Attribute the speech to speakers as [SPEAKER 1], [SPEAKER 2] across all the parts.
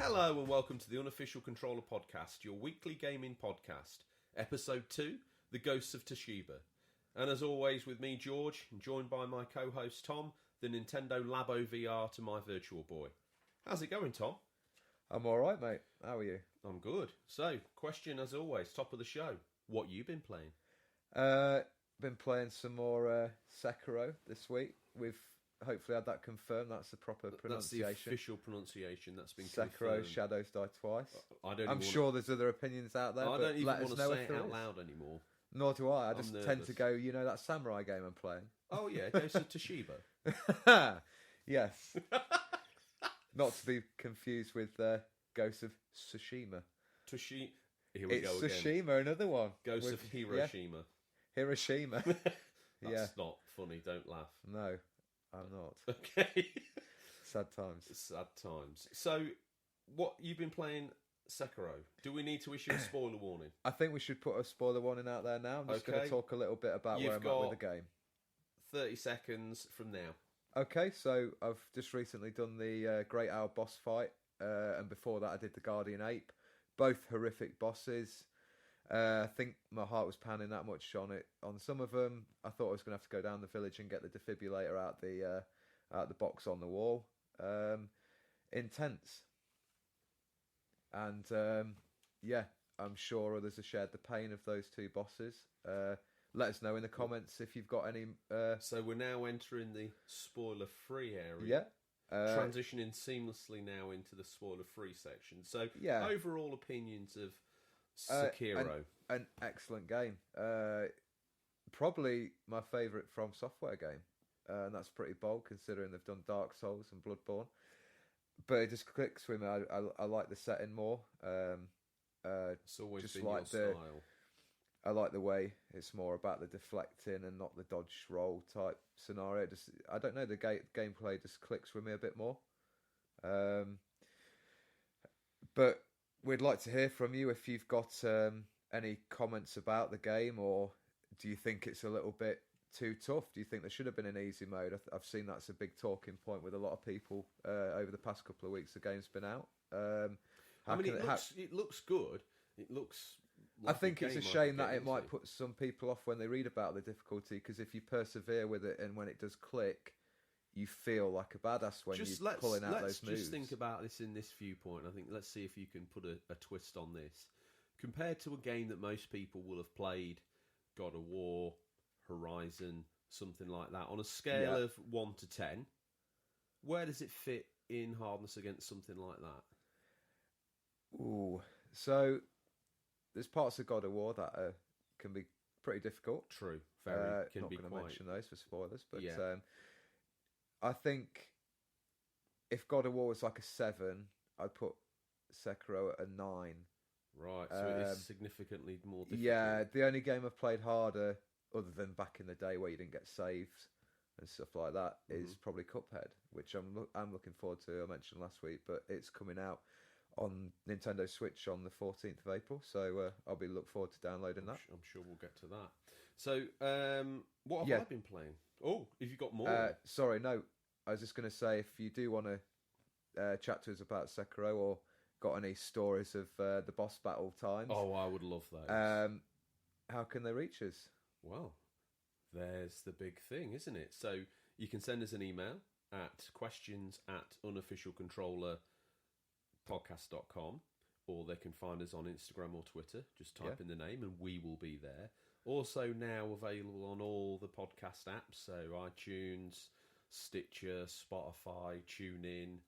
[SPEAKER 1] Hello and welcome to the Unofficial Controller Podcast, your weekly gaming podcast, Episode 2, The Ghosts of Toshiba. And as always with me, George, joined by my co-host Tom, the Nintendo Labo VR to my virtual boy. How's it going, Tom?
[SPEAKER 2] I'm alright, mate. How are you?
[SPEAKER 1] I'm good. So, question as always, top of the show. What you been playing?
[SPEAKER 2] Been playing some more Sekiro this week. We've hopefully had that confirmed. That's the proper pronunciation.
[SPEAKER 1] That's the official pronunciation that's been
[SPEAKER 2] Sekiro
[SPEAKER 1] confirmed.
[SPEAKER 2] Shadows Die Twice.
[SPEAKER 1] I'm
[SPEAKER 2] sure there's other opinions out there.
[SPEAKER 1] I don't even
[SPEAKER 2] let
[SPEAKER 1] want
[SPEAKER 2] us
[SPEAKER 1] to
[SPEAKER 2] know
[SPEAKER 1] say
[SPEAKER 2] if
[SPEAKER 1] it
[SPEAKER 2] there
[SPEAKER 1] out
[SPEAKER 2] is.
[SPEAKER 1] loud anymore.
[SPEAKER 2] Nor do I. I just
[SPEAKER 1] I'm
[SPEAKER 2] tend
[SPEAKER 1] nervous.
[SPEAKER 2] to go, you know, that samurai game I'm playing.
[SPEAKER 1] Oh yeah, Ghosts of Toshiba.
[SPEAKER 2] Yes. Not to be confused with Ghosts of Tsushima.
[SPEAKER 1] Here we go again.
[SPEAKER 2] Tsushima, another one.
[SPEAKER 1] Ghosts of Hiroshima.
[SPEAKER 2] Hiroshima.
[SPEAKER 1] That's not funny, don't laugh.
[SPEAKER 2] No, I'm not.
[SPEAKER 1] Okay.
[SPEAKER 2] Sad times.
[SPEAKER 1] Sad times. So, what you've been playing Sekiro. Do we need to issue a spoiler warning?
[SPEAKER 2] I think we should put a spoiler warning out there now. I'm just going to talk a little bit about where I'm at with the game.
[SPEAKER 1] 30 seconds from now.
[SPEAKER 2] Okay, so I've just recently done the Great Owl boss fight, and before that I did the Guardian Ape. Both horrific bosses. I think my heart was pounding that much on it. On some of them, I thought I was going to have to go down the village and get the defibrillator out the box on the wall. Intense. And yeah, I'm sure others have shared the pain of those two bosses. Let us know in the comments if you've got any.
[SPEAKER 1] So we're now entering the spoiler-free area.
[SPEAKER 2] Yeah.
[SPEAKER 1] Transitioning seamlessly now into the spoiler-free section. So,
[SPEAKER 2] yeah.
[SPEAKER 1] Overall opinions of Sekiro.
[SPEAKER 2] An excellent game. Probably my favourite From Software game. And that's pretty bold considering they've done Dark Souls and Bloodborne. But it just clicks with me. I like the setting more.
[SPEAKER 1] It's always
[SPEAKER 2] just
[SPEAKER 1] been
[SPEAKER 2] like
[SPEAKER 1] your style.
[SPEAKER 2] I like the way it's more about the deflecting and not the dodge roll type scenario. I don't know, the gameplay just clicks with me a bit more. But we'd like to hear from you if you've got any comments about the game, or do you think it's a little bit too tough? Do you think there should have been an easy mode? I've seen that's a big talking point with a lot of people over the past couple of weeks the game's been out.
[SPEAKER 1] It looks good. It looks like
[SPEAKER 2] I think it's a
[SPEAKER 1] game I
[SPEAKER 2] shame
[SPEAKER 1] could
[SPEAKER 2] that
[SPEAKER 1] get
[SPEAKER 2] it might
[SPEAKER 1] into.
[SPEAKER 2] put some people off when they read about the difficulty, because if you persevere with it and when it does click, you feel like a badass when you're pulling out those moves.
[SPEAKER 1] Let's just think about this in this viewpoint. I think let's see if you can put a twist on this. Compared to a game that most people will have played, God of War, Horizon, something like that, on a scale of 1 to 10, where does it fit in hardness against something like that?
[SPEAKER 2] Ooh, so there's parts of God of War that can be pretty difficult.
[SPEAKER 1] True, very. Can
[SPEAKER 2] not
[SPEAKER 1] be
[SPEAKER 2] going to
[SPEAKER 1] quite.
[SPEAKER 2] mention those for spoilers, but
[SPEAKER 1] Yeah.
[SPEAKER 2] I think if God of War was like a 7, I'd put Sekiro at a 9.
[SPEAKER 1] Right, so it is significantly more difficult.
[SPEAKER 2] Yeah, the only game I've played harder, other than back in the day where you didn't get saves and stuff like that, is probably Cuphead, which I'm looking forward to. I mentioned last week, but it's coming out on Nintendo Switch on the 14th of April, so I'll be looking forward to downloading that.
[SPEAKER 1] I'm sure we'll get to that. So, what have I been playing? Oh, have you got more?
[SPEAKER 2] Sorry, no. I was just going to say, if you do want to chat to us about Sekiro or got any stories of the boss battle times,
[SPEAKER 1] Oh, I would love those.
[SPEAKER 2] how can they reach us?
[SPEAKER 1] Well, there's the big thing, isn't it? So you can send us an email at questions@unofficialcontrollerpodcast.com, or they can find us on Instagram or Twitter. Just type in the name and we will be there. Also now available on all the podcast apps, so iTunes, Stitcher, Spotify, TuneIn.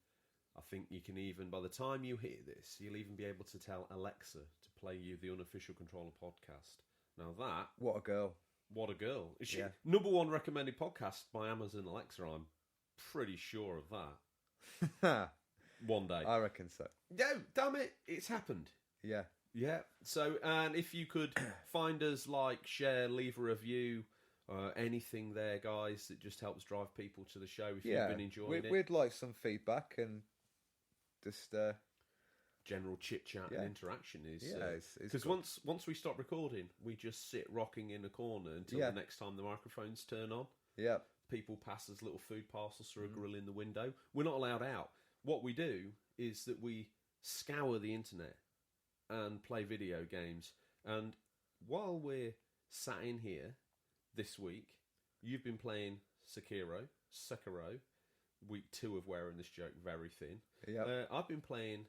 [SPEAKER 1] I think you can even, by the time you hear this, you'll even be able to tell Alexa to play you the Unofficial Controller podcast. Now that...
[SPEAKER 2] What a girl.
[SPEAKER 1] What a girl. Is she number one recommended podcast by Amazon Alexa? I'm pretty sure of that. One day.
[SPEAKER 2] I reckon so.
[SPEAKER 1] No, damn it. It's happened.
[SPEAKER 2] Yeah.
[SPEAKER 1] Yeah. So, and if you could find us, like, share, leave a review, anything there, guys, that just helps drive people to the show if you've been enjoying it.
[SPEAKER 2] We'd like some feedback and just...
[SPEAKER 1] general chit-chat and interaction is...
[SPEAKER 2] Because
[SPEAKER 1] once we stop recording, we just sit rocking in a corner until the next time the microphones turn on.
[SPEAKER 2] Yeah.
[SPEAKER 1] People pass us little food parcels through a grill in the window. We're not allowed out. What we do is that we scour the internet and play video games. And while we're sat in here this week, you've been playing Sekiro, week 2 of wearing this joke very thin.
[SPEAKER 2] Yeah.
[SPEAKER 1] I've been playing,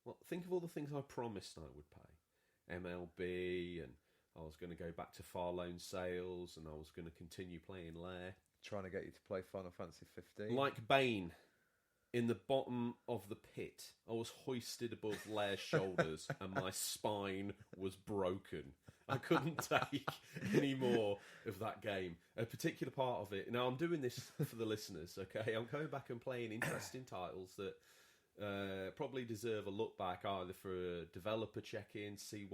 [SPEAKER 1] well, think of all the things I promised I would pay. MLB, and I was going to go back to Far Lone Sales, and I was going to continue playing Lair.
[SPEAKER 2] Trying to get you to play Final Fantasy 15.
[SPEAKER 1] Like Bane, in the bottom of the pit, I was hoisted above Lair's shoulders, and my spine was broken. I couldn't take any more of that game. A particular part of it. Now, I'm doing this for the listeners, okay? I'm going back and playing interesting titles that probably deserve a look back, either for a developer check-in, see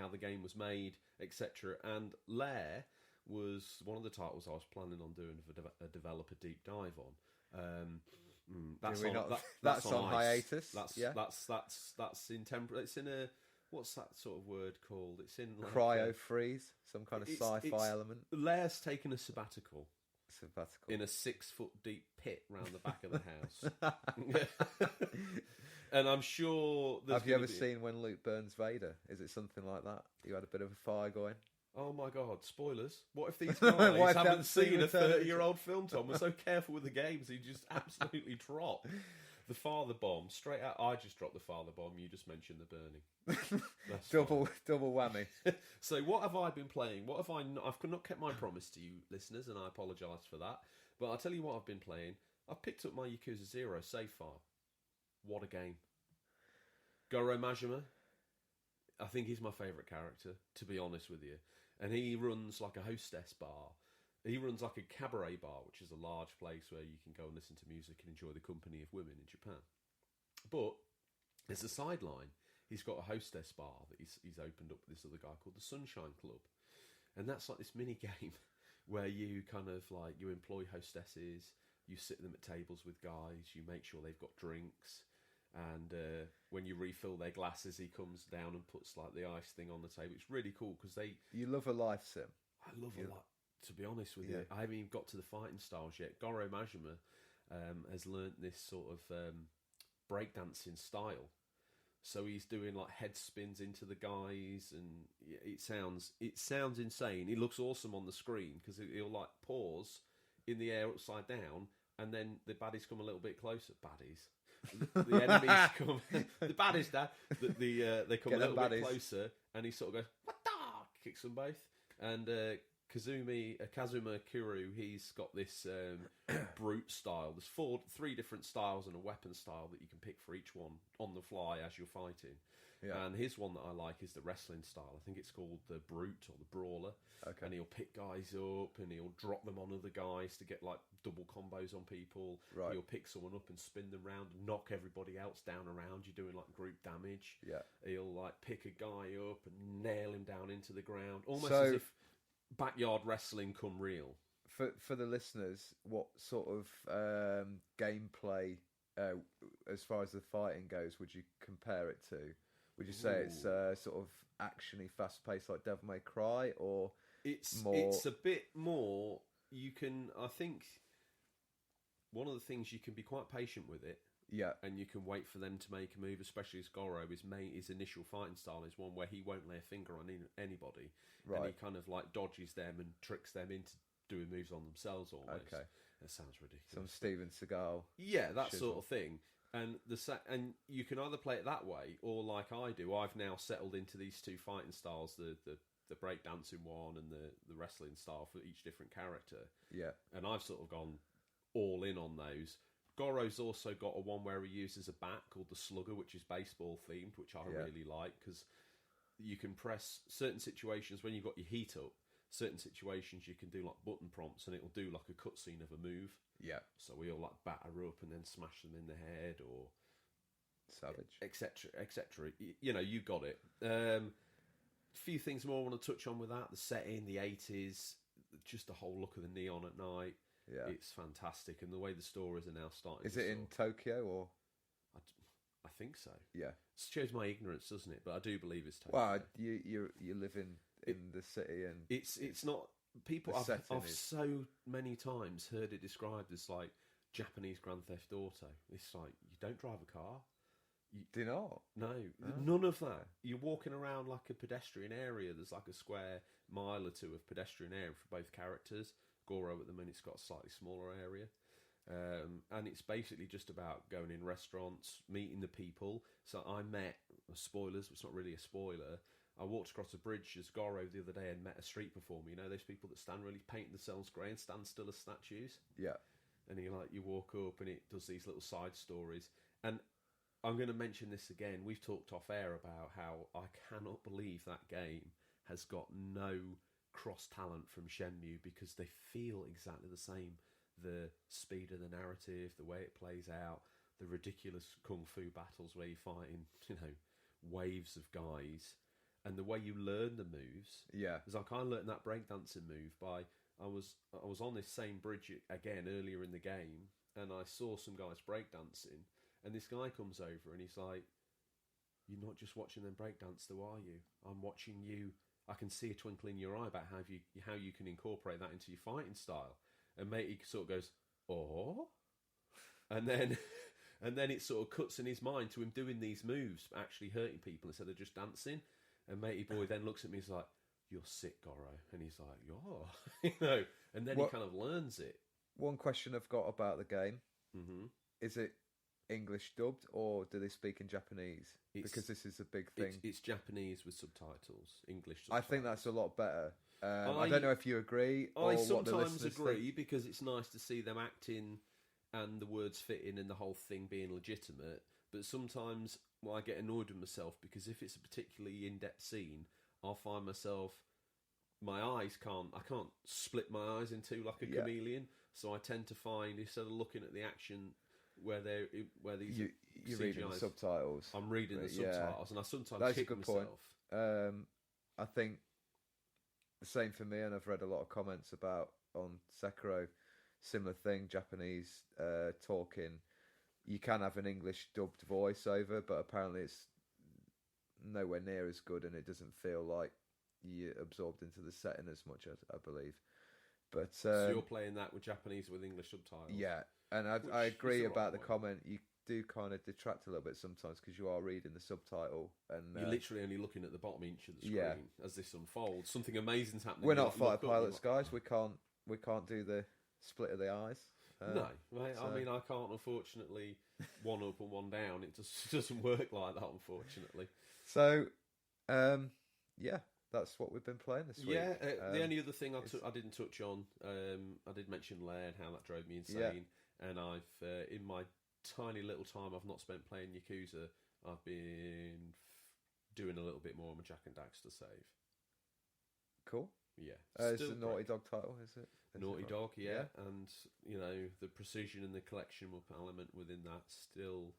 [SPEAKER 1] how the game was made, etc. And Lair was one of the titles I was planning on doing a developer deep dive on.
[SPEAKER 2] That's on hiatus.
[SPEAKER 1] That's in temporary. It's in a, what's that sort of word called? It's in like
[SPEAKER 2] cryo freeze, some kind of sci-fi element.
[SPEAKER 1] Lair's taken a sabbatical in a 6-foot deep pit round the back of the house. And I'm sure.
[SPEAKER 2] Have you ever seen When Luke Burns Vader? Is it something like that? You had a bit of a fire going.
[SPEAKER 1] Oh my God! Spoilers. What if these guys haven't seen a 30-year-old film? Tom, we're so careful with the games. He just absolutely dropped the father bomb straight out. I just dropped the father bomb. You just mentioned the burning.
[SPEAKER 2] double whammy.
[SPEAKER 1] So what have I been playing? What have I not? I've not kept my promise to you, listeners, and I apologise for that. But I'll tell you what I've been playing. I've picked up my Yakuza 0 save file. What a game! Goro Majima. I think he's my favourite character, to be honest with you. And he runs like a hostess bar. He runs like a cabaret bar, which is a large place where you can go and listen to music and enjoy the company of women in Japan. But as a sideline, he's got a hostess bar that he's opened up with this other guy called the Sunshine Club. And that's like this mini game where you kind of like, you employ hostesses, you sit them at tables with guys, you make sure they've got drinks. And when you refill their glasses, he comes down and puts like the ice thing on the table. It's really cool because
[SPEAKER 2] You love a life sim.
[SPEAKER 1] I love a lot. To be honest with you, I haven't even got to the fighting styles yet. Goro Majima has learnt this sort of breakdancing style, so he's doing like head spins into the guys, and it sounds insane. He looks awesome on the screen because he'll like pause in the air upside down, and then the baddies come a little bit closer. The enemies come. The baddies, Dad. They come a little bit closer, and he sort of goes, "What the?" Kicks them both, and Kazuma Kiryu, he's got this brute style. There's 3 different styles and a weapon style that you can pick for each one on the fly as you're fighting. Yeah. And his one that I like is the wrestling style. I think it's called the Brute or the Brawler. Okay. And he'll pick guys up and he'll drop them on other guys to get like double combos on people. Right. He'll pick someone up and spin them round and knock everybody else down around you, doing like group damage. Yeah. He'll like pick a guy up and nail him down into the ground, almost as if backyard wrestling come real.
[SPEAKER 2] For the listeners, what sort of gameplay, as far as the fighting goes, would you compare it to? Would you say it's sort of actiony, fast-paced like Devil May Cry, or
[SPEAKER 1] it's
[SPEAKER 2] more?
[SPEAKER 1] It's a bit more. You can, I think, one of the things you can be quite patient with it. Yeah, and you can wait for them to make a move, especially as Goro. His initial fighting style is one where he won't lay a finger on anybody, right? And he kind of like dodges them and tricks them into doing moves on themselves. Almost. Okay, that sounds ridiculous.
[SPEAKER 2] Some Steven Seagal.
[SPEAKER 1] Yeah, that sort of thing. And and you can either play it that way, or like I do. I've now settled into these 2 fighting styles: the breakdancing one and the wrestling style for each different character. Yeah, and I've sort of gone all in on those. Goro's also got a one where he uses a bat called the Slugger, which is baseball themed, which I really like because you can press certain situations when you've got your heat up. Certain situations you can do like button prompts and it'll do like a cutscene of a move. Yeah. So we'll like batter up and then smash them in the head or
[SPEAKER 2] savage,
[SPEAKER 1] etc., etc. You know, you got it. A few things more I want to touch on with that: the setting, the 80s, just the whole look of the neon at night. Yeah, it's fantastic, and the way the stories are now starting.
[SPEAKER 2] Is it in Tokyo or?
[SPEAKER 1] I think so.
[SPEAKER 2] Yeah,
[SPEAKER 1] it shows my ignorance, doesn't it? But I do believe it's Tokyo.
[SPEAKER 2] Well, you live in the city, and
[SPEAKER 1] it's not. People, I've so many times heard it described as like Japanese Grand Theft Auto. It's like you don't drive a car,
[SPEAKER 2] Do you not?
[SPEAKER 1] No, none of that. You're walking around like a pedestrian area. There's like a square mile or two of pedestrian area for both characters. Goro at the minute's got a slightly smaller area. And it's basically just about going in restaurants, meeting the people. So I met, spoilers, it's not really a spoiler, I walked across a bridge as Goro the other day and met a street performer. You know those people that stand really painting themselves grey and stand still as statues?
[SPEAKER 2] Yeah.
[SPEAKER 1] And you walk up and it does these little side stories. And I'm going to mention this again. We've talked off air about how I cannot believe that game has got no cross talent from Shenmue because they feel exactly the same. The speed of the narrative, the way it plays out, the ridiculous kung fu battles where you're fighting, waves of guys, and the way you learn the moves.
[SPEAKER 2] Yeah.
[SPEAKER 1] It's like I learned that breakdancing move by I was on this same bridge again earlier in the game, and I saw some guys breakdancing, and this guy comes over and he's like, "You're not just watching them breakdance, though, are you? I'm watching you. I can see a twinkle in your eye about how you can incorporate that into your fighting style." And matey sort of goes, "Oh," and then it sort of cuts in his mind to him doing these moves, actually hurting people instead of just dancing. And matey boy then looks at me, he's like, "You're sick, Goro," and he's like, "Yeah," And then he kind of learns it.
[SPEAKER 2] One question I've got about the game:
[SPEAKER 1] mm-hmm.
[SPEAKER 2] Is it English dubbed or do they speak in Japanese? Because this is a big thing.
[SPEAKER 1] It's Japanese with subtitles, English subtitles.
[SPEAKER 2] I think that's a lot better. I don't know if you agree. Or
[SPEAKER 1] I sometimes agree
[SPEAKER 2] think.
[SPEAKER 1] Because it's nice to see them acting and the words fitting and the whole thing being legitimate. But sometimes I get annoyed with myself because if it's a particularly in-depth scene, I'll find myself I can't split my eyes in two like a chameleon. So I tend to find instead of looking at the action where these
[SPEAKER 2] you're reading the subtitles.
[SPEAKER 1] I'm reading the subtitles, and I sometimes
[SPEAKER 2] that's
[SPEAKER 1] kick
[SPEAKER 2] a good
[SPEAKER 1] myself.
[SPEAKER 2] Point. I think the same for me, and I've read a lot of comments about on Sekiro, similar thing, Japanese talking. You can have an English dubbed voiceover, but apparently it's nowhere near as good, and it doesn't feel like you're absorbed into the setting as much, I believe. But
[SPEAKER 1] so you're playing that with Japanese with English subtitles?
[SPEAKER 2] Yeah, and I agree about the comment. You do kind of detract a little bit sometimes because you are reading the subtitle, and
[SPEAKER 1] you're literally only looking at the bottom inch of the screen as this unfolds. Something amazing's happening.
[SPEAKER 2] We're not fighter pilots, guys. We can't do the split of the eyes.
[SPEAKER 1] No, mate, so. I mean, I can't, unfortunately, one up and one down. It just doesn't work like that, unfortunately.
[SPEAKER 2] So, that's what we've been playing this week.
[SPEAKER 1] Yeah, the only other thing I didn't touch on, I did mention Lair and how that drove me insane. Yeah. And I've, in my tiny little time I've not spent playing Yakuza, I've been doing a little bit more on my Jak and Daxter save.
[SPEAKER 2] Cool.
[SPEAKER 1] Yeah.
[SPEAKER 2] It's a Naughty Dog title, is it?
[SPEAKER 1] Naughty Dog, yeah. And, the precision and the collection element within that still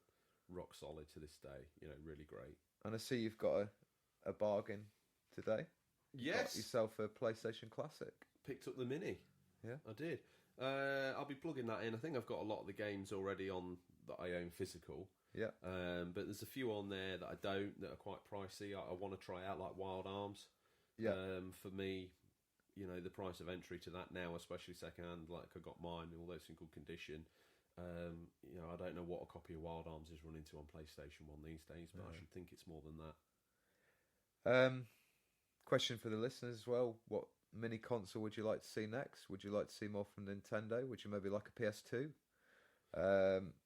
[SPEAKER 1] rock solid to this day. Really great.
[SPEAKER 2] And I see you've got a bargain today.
[SPEAKER 1] Yes.
[SPEAKER 2] Got yourself a PlayStation Classic.
[SPEAKER 1] Picked up the Mini.
[SPEAKER 2] Yeah.
[SPEAKER 1] I did. I'll be plugging that in. I think I've got a lot of the games already on that I own physical.
[SPEAKER 2] Yeah.
[SPEAKER 1] But there's a few on there that I don't, that are quite pricey. I want to try out, like Wild Arms.
[SPEAKER 2] Yeah.
[SPEAKER 1] For me, the price of entry to that now, especially secondhand, like I got mine, all those in good condition. I don't know what a copy of Wild Arms is running to on PlayStation 1 these days, but I should think it's more than
[SPEAKER 2] that. Question for the listeners as well. What mini console would you like to see next? Would you like to see more from Nintendo? Would you maybe like a PS2?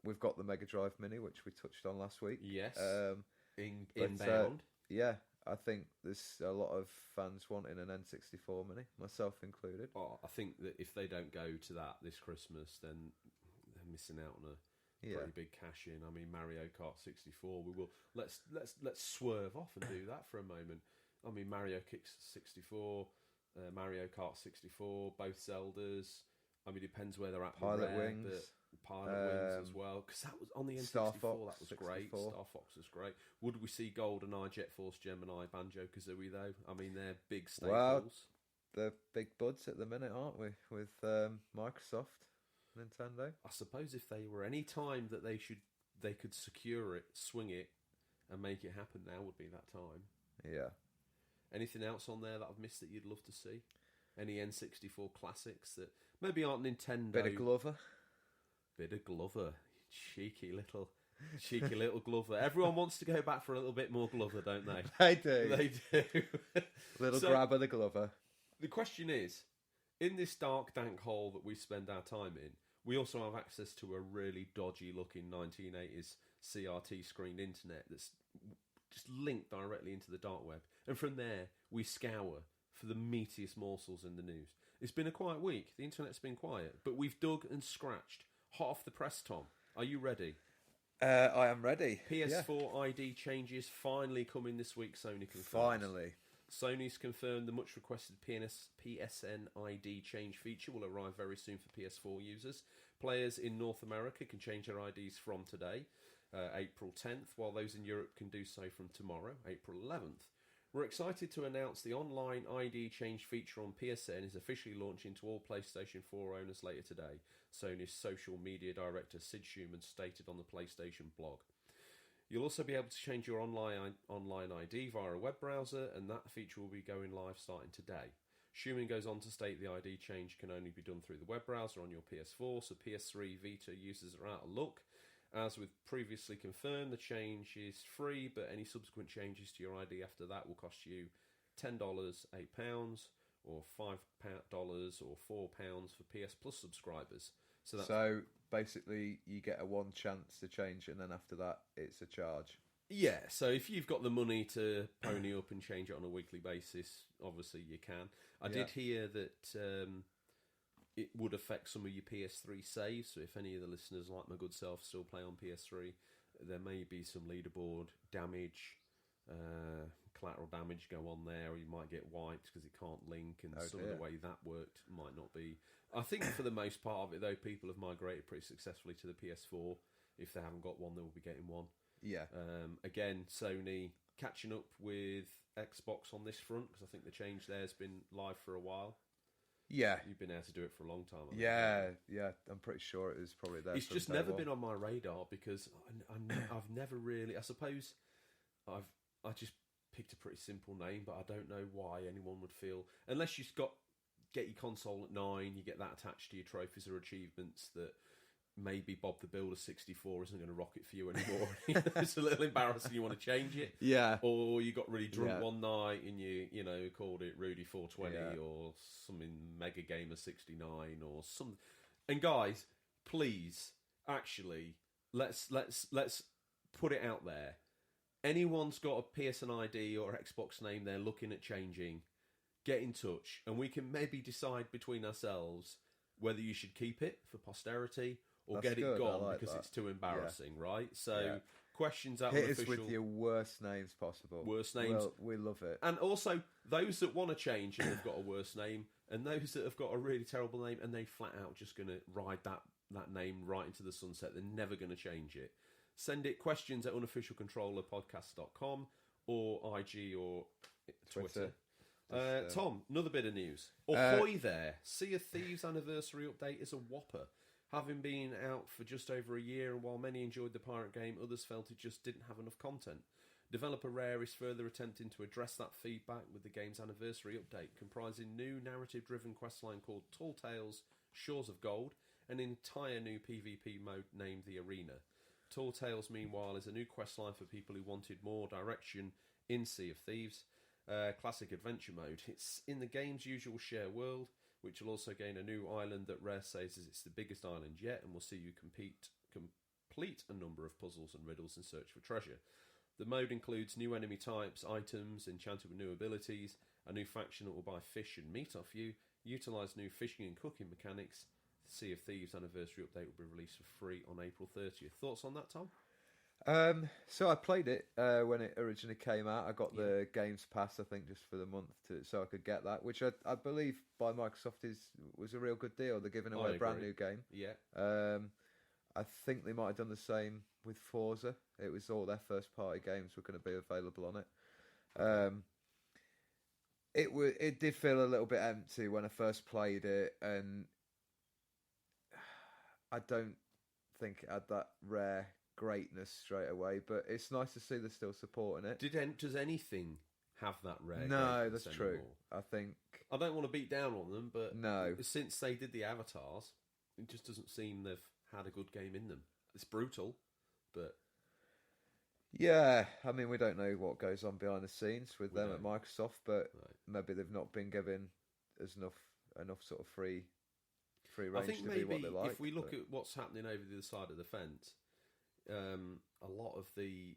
[SPEAKER 2] We've got the Mega Drive Mini, which we touched on last week.
[SPEAKER 1] Yes. Inbound.
[SPEAKER 2] Yeah, I think there's a lot of fans wanting an N64 Mini, myself included.
[SPEAKER 1] Oh, I think that if they don't go to that this Christmas, then they're missing out on a pretty big cash in. I mean, Mario Kart 64. We will let's swerve off and do that for a moment. I mean, Mario Kicks 64, Mario Kart 64, both Zeldas. I mean, it depends where they're at.
[SPEAKER 2] Pilot Wings.
[SPEAKER 1] Pilot Wings as well, because that was on the N64.
[SPEAKER 2] Star Fox,
[SPEAKER 1] that was
[SPEAKER 2] 64.
[SPEAKER 1] Great. Star Fox was great. Would we see GoldenEye, Jet Force Gemini, Banjo Kazooie though? I mean, they're big staples.
[SPEAKER 2] Well, they're big buds at the minute, aren't we? With Microsoft, Nintendo.
[SPEAKER 1] I suppose if they were any time that they could secure it, swing it, and make it happen, now would be that time.
[SPEAKER 2] Yeah.
[SPEAKER 1] Anything else on there that I've missed that you'd love to see? Any N64 classics that maybe aren't Nintendo?
[SPEAKER 2] Bit of Glover.
[SPEAKER 1] Cheeky little Cheeky little Glover. Everyone wants to go back for a little bit more Glover, don't they?
[SPEAKER 2] They do.
[SPEAKER 1] They do.
[SPEAKER 2] Little grab of the Glover.
[SPEAKER 1] The question is, in this dark, dank hole that we spend our time in, we also have access to a really dodgy-looking 1980s CRT screened internet that's just linked directly into the dark web. And from there, we scour for the meatiest morsels in the news. It's been a quiet week. The internet's been quiet. But we've dug and scratched. Hot off the press, Tom. Are you ready?
[SPEAKER 2] I am ready.
[SPEAKER 1] PS4 ID changes finally coming this week, Sony confirms.
[SPEAKER 2] Finally.
[SPEAKER 1] Sony's confirmed the much-requested PSN ID change feature will arrive very soon for PS4 users. Players in North America can change their IDs from today, April 10th, while those in Europe can do so from tomorrow, April 11th. We're excited to announce the online ID change feature on PSN is officially launching to all PlayStation 4 owners later today, Sony's social media director Sid Schumann stated on the PlayStation blog. You'll also be able to change your online ID via a web browser, and that feature will be going live starting today. Schumann goes on to state the ID change can only be done through the web browser on your PS4, so PS3 Vita users are out of luck. As with previously confirmed, the change is free, but any subsequent changes to your ID after that will cost you $10, £8, or $5 or £4 for PS Plus subscribers. So
[SPEAKER 2] basically, you get a one chance to change, and then after that, it's a charge.
[SPEAKER 1] Yeah, so if you've got the money to pony up and change it on a weekly basis, obviously you can. I did hear that it would affect some of your PS3 saves, so if any of the listeners, like my good self, still play on PS3, there may be some leaderboard damage, collateral damage go on there, or you might get wiped because it can't link, and some of the way that worked might not be. I think for the most part of it, though, people have migrated pretty successfully to the PS4. If they haven't got one, they will be getting one.
[SPEAKER 2] Yeah.
[SPEAKER 1] Again, Sony catching up with Xbox on this front, because I think the change there has been live for a while.
[SPEAKER 2] Yeah.
[SPEAKER 1] You've been able to do it for a long time.
[SPEAKER 2] Yeah. I'm pretty sure it was probably there.
[SPEAKER 1] It's just never been on my radar because I've never really. I suppose I just picked a pretty simple name, but I don't know why anyone would feel, unless you've get your console at 9, you get that attached to your trophies or achievements, that maybe Bob the Builder 64 isn't going to rock it for you anymore. It's a little embarrassing, you want to change it.
[SPEAKER 2] Yeah.
[SPEAKER 1] Or you got really drunk one night and you called it Rudy 420 or something Mega Gamer 69 or some. And guys, please, actually, let's put it out there. Anyone's got a PSN ID or Xbox name they're looking at changing, get in touch, and we can maybe decide between ourselves whether you should keep it for posterity or get it gone because it's too embarrassing, right? So questions at
[SPEAKER 2] hit us
[SPEAKER 1] unofficial.
[SPEAKER 2] with your worst names possible.
[SPEAKER 1] Worst names.
[SPEAKER 2] We love it.
[SPEAKER 1] And also, those that want to change and they've got a worse name, and those that have got a really terrible name and they flat out just going to ride that name right into the sunset. They're never going to change it. Send it questions at unofficialcontrollerpodcast.com or IG or Twitter. Tom, another bit of news. Ahoy there! Sea of Thieves anniversary update is a whopper. Having been out for just over a year, and while many enjoyed the pirate game, others felt it just didn't have enough content. Developer Rare is further attempting to address that feedback with the game's anniversary update, comprising new narrative-driven questline called Tall Tales Shores of Gold, and an entire new PvP mode named The Arena. Tall Tales, meanwhile, is a new questline for people who wanted more direction in Sea of Thieves. Classic adventure mode. It's in the game's usual share world, which will also gain a new island that Rare says is it's the biggest island yet, and will see you complete a number of puzzles and riddles in search for treasure. The mode includes new enemy types, items, enchanted with new abilities, a new faction that will buy fish and meat off you, utilise new fishing and cooking mechanics. The Sea of Thieves anniversary update will be released for free on April 30th. Thoughts on that, Tom?
[SPEAKER 2] So I played it when it originally came out. I got the Games Pass, I think, just for the month, so I could get that, which I believe by Microsoft was a real good deal. They're giving away a brand new game.
[SPEAKER 1] Yeah.
[SPEAKER 2] I think they might have done the same with Forza. It was all their first party games were going to be available on it. It did feel a little bit empty when I first played it, and I don't think it had that Rare greatness straight away, but it's nice to see they're still supporting it.
[SPEAKER 1] Does anything have that Rare?
[SPEAKER 2] No, that's
[SPEAKER 1] anymore?
[SPEAKER 2] true. I think
[SPEAKER 1] I don't want to beat down on them, but
[SPEAKER 2] no,
[SPEAKER 1] since they did the avatars, it just doesn't seem they've had a good game in them. It's brutal, but
[SPEAKER 2] Yeah, I mean, we don't know what goes on behind the scenes with
[SPEAKER 1] We
[SPEAKER 2] them at
[SPEAKER 1] don't.
[SPEAKER 2] Microsoft, but
[SPEAKER 1] Right.
[SPEAKER 2] maybe they've not been given as enough sort of free
[SPEAKER 1] I
[SPEAKER 2] range
[SPEAKER 1] think
[SPEAKER 2] to be what they
[SPEAKER 1] maybe
[SPEAKER 2] like.
[SPEAKER 1] if we look
[SPEAKER 2] but-
[SPEAKER 1] at what's happening over the other side of the fence, a lot of the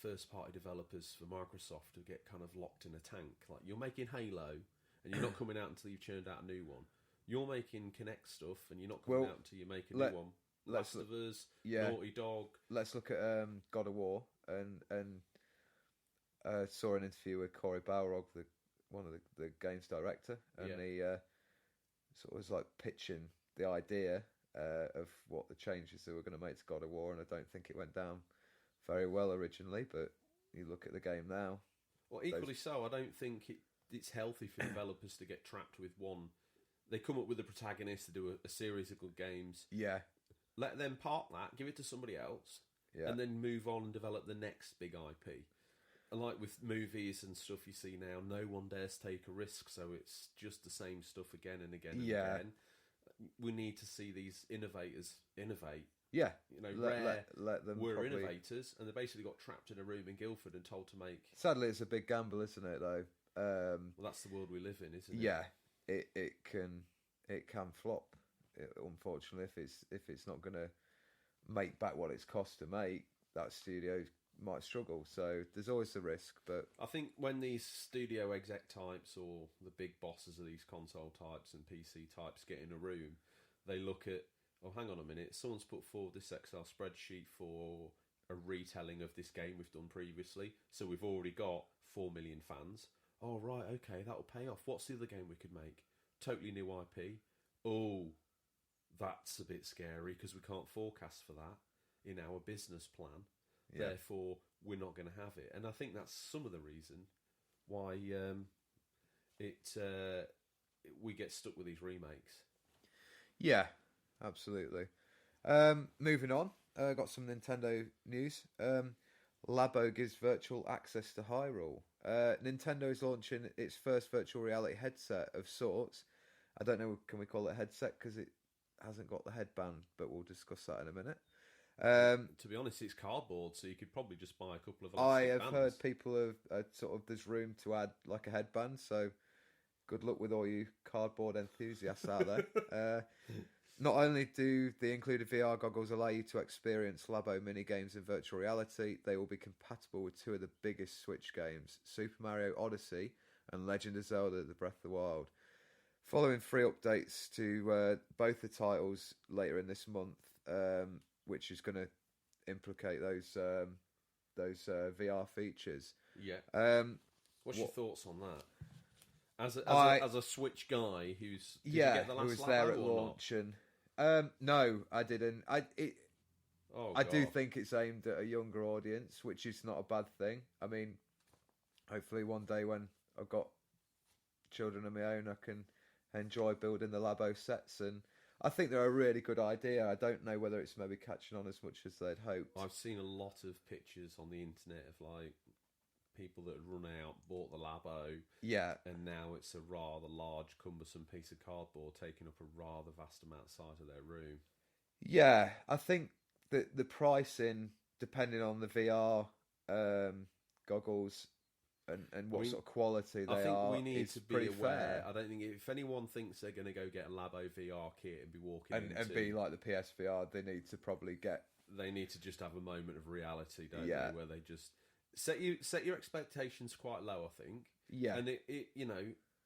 [SPEAKER 1] first-party developers for Microsoft to get kind of locked in a tank. Like you're making Halo, and you're not coming out until you've churned out a new one. You're making Kinect stuff, and you're not coming
[SPEAKER 2] Well,
[SPEAKER 1] out until you make a
[SPEAKER 2] let-
[SPEAKER 1] new one.
[SPEAKER 2] let's
[SPEAKER 1] Last of Us,
[SPEAKER 2] yeah,
[SPEAKER 1] Naughty Dog.
[SPEAKER 2] let's look at God of War and saw an interview with Corey Balrog, one of the games director, and he sort of was like pitching the idea of what the changes they were going to make to God of War, and I don't think it went down very well originally, but you look at the game now.
[SPEAKER 1] Well, equally so, I don't think it's healthy for developers to get trapped with one. They come up with a protagonist to do a series of good games.
[SPEAKER 2] Yeah,
[SPEAKER 1] Let them park that, give it to somebody else,
[SPEAKER 2] yeah,
[SPEAKER 1] and then move on and develop the next big IP. And like with movies and stuff you see now, no one dares take a risk, so it's just the same stuff again and again and again. We need to see these innovators innovate.
[SPEAKER 2] yeah.
[SPEAKER 1] You know,
[SPEAKER 2] Let them.
[SPEAKER 1] were
[SPEAKER 2] probably...
[SPEAKER 1] innovators, and they basically got trapped in a room in Guildford and told to make.
[SPEAKER 2] Sadly, it's a big gamble, isn't it? Though.
[SPEAKER 1] Well, that's the world we live in, isn't it?
[SPEAKER 2] Yeah, it can flop. Unfortunately, if it's not going to make back what it's cost to make, that studio might struggle. So there's always the risk. But
[SPEAKER 1] I think when these studio exec types or the big bosses of these console types and PC types get in a room, they look at, oh, hang on a minute, someone's put forward this Excel spreadsheet for a retelling of this game we've done previously, so we've already got 4 million fans. Oh, right, okay, that'll pay off. What's the other game we could make? Totally new IP. Oh, that's a bit scary because we can't forecast for that in our business plan.
[SPEAKER 2] yeah,
[SPEAKER 1] Therefore, we're not going to have it. And I think that's some of the reason why we get stuck with these remakes.
[SPEAKER 2] yeah, absolutely. Moving on, got some Nintendo news. Labo gives virtual access to Hyrule. Nintendo is launching its first virtual reality headset of sorts. I don't know, can we call it a headset because it hasn't got the headband, but we'll discuss that in a minute.
[SPEAKER 1] To be honest, it's cardboard, so you could probably just buy a couple of
[SPEAKER 2] I
[SPEAKER 1] elastic
[SPEAKER 2] have
[SPEAKER 1] bands.
[SPEAKER 2] heard people have sort of there's room to add like a headband, so good luck with all you cardboard enthusiasts out there. Not only do the included VR goggles allow you to experience Labo mini games in virtual reality, they will be compatible with two of the biggest Switch games, Super Mario Odyssey and Legend of Zelda: The Breath of the Wild. Following 3 updates to both the titles later in this month, which is going to implicate those VR features.
[SPEAKER 1] Yeah. What's your thoughts on that? As a Switch guy did you get the last
[SPEAKER 2] who was
[SPEAKER 1] Labo
[SPEAKER 2] there at
[SPEAKER 1] or
[SPEAKER 2] launch, and no, I didn't. I do
[SPEAKER 1] God.
[SPEAKER 2] think it's aimed at a younger audience, which is not a bad thing. I mean, hopefully one day when I've got children of my own, I can enjoy building the Labo sets, and I think they're a really good idea. I don't know whether it's maybe catching on as much as they'd hoped.
[SPEAKER 1] I've seen a lot of pictures on the internet of like people that had run out, bought the Labo,
[SPEAKER 2] Yeah,
[SPEAKER 1] and now it's a rather large, cumbersome piece of cardboard taking up a rather vast amount of size of their room.
[SPEAKER 2] yeah. I think that the pricing, depending on the VR goggles and what sort of quality they
[SPEAKER 1] I think
[SPEAKER 2] are,
[SPEAKER 1] we need
[SPEAKER 2] is
[SPEAKER 1] to be
[SPEAKER 2] pretty
[SPEAKER 1] aware.
[SPEAKER 2] fair.
[SPEAKER 1] I don't think if anyone thinks they're going to go get a Labo VR kit and be walking
[SPEAKER 2] And be like the PSVR, they need to probably get.
[SPEAKER 1] they need to just have a moment of reality, don't
[SPEAKER 2] Yeah.
[SPEAKER 1] they? Where they just set your expectations quite low. I think.
[SPEAKER 2] Yeah,
[SPEAKER 1] And it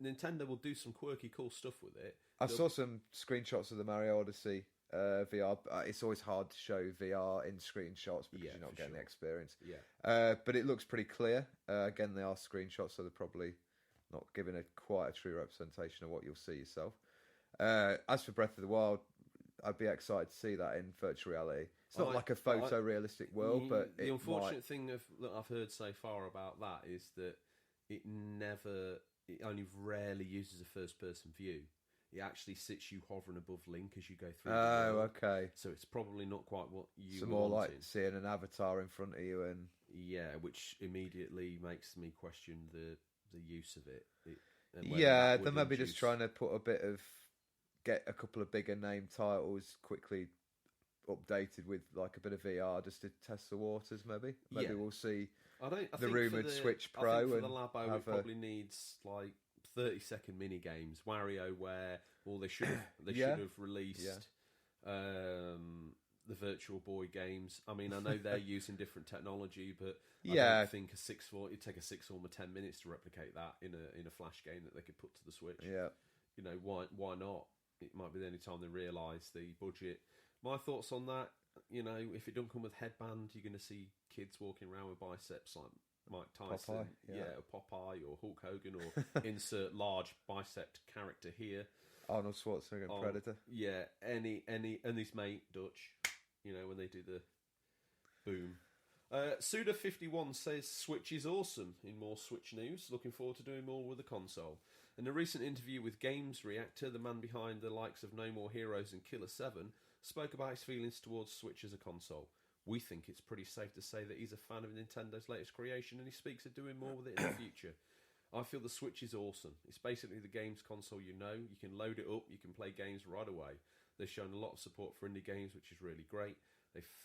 [SPEAKER 1] Nintendo will do some quirky, cool stuff with it.
[SPEAKER 2] I saw some screenshots of the Mario Odyssey VR. It's always hard to show VR in screenshots because you're not
[SPEAKER 1] for
[SPEAKER 2] getting the
[SPEAKER 1] sure.
[SPEAKER 2] experience.
[SPEAKER 1] Yeah.
[SPEAKER 2] But it looks pretty clear. Again, they are screenshots, so they're probably not giving quite a true representation of what you'll see yourself. As for Breath of the Wild, I'd be excited to see that in virtual reality. It's not like a photorealistic world, but
[SPEAKER 1] the unfortunate thing that I've heard so far about that is that it only rarely uses a first-person view. It actually sits you hovering above Link as you go through.
[SPEAKER 2] Oh, okay.
[SPEAKER 1] So it's probably not quite what you.
[SPEAKER 2] So more like seeing an avatar in front of you, and
[SPEAKER 1] which immediately makes me question the use of it.
[SPEAKER 2] They may be just trying to get a couple of bigger name titles quickly updated with like a bit of VR just to test the waters. Maybe we'll see
[SPEAKER 1] I
[SPEAKER 2] the rumoured Switch Pro.
[SPEAKER 1] I think for the Labo, it probably needs like 30-second mini games, WarioWare, or they should have released the Virtual Boy games. I mean, I know they're using different technology, but I don't think it'd take a sixth form 10 minutes to replicate that in a Flash game that they could put to the Switch.
[SPEAKER 2] Yeah,
[SPEAKER 1] you know, why not? It might be the only time they realise the budget. My thoughts on that, you know, if it don't come with headband, you're going to see kids walking around with biceps like Mike Tyson, or Popeye, or Hulk Hogan, or insert large bicep character here.
[SPEAKER 2] Arnold Schwarzenegger and Predator.
[SPEAKER 1] Yeah, and his mate Dutch, you know, when they do the boom. Suda51 says Switch is awesome. In more Switch news, looking forward to doing more with the console. In a recent interview with Games Reactor, the man behind the likes of No More Heroes and Killer 7 spoke about his feelings towards Switch as a console. We think it's pretty safe to say that he's a fan of Nintendo's latest creation, and he speaks of doing more with it in the future. I feel the Switch is awesome. It's basically the games console you know. You can load it up, you can play games right away. They've shown a lot of support for indie games, which is really great.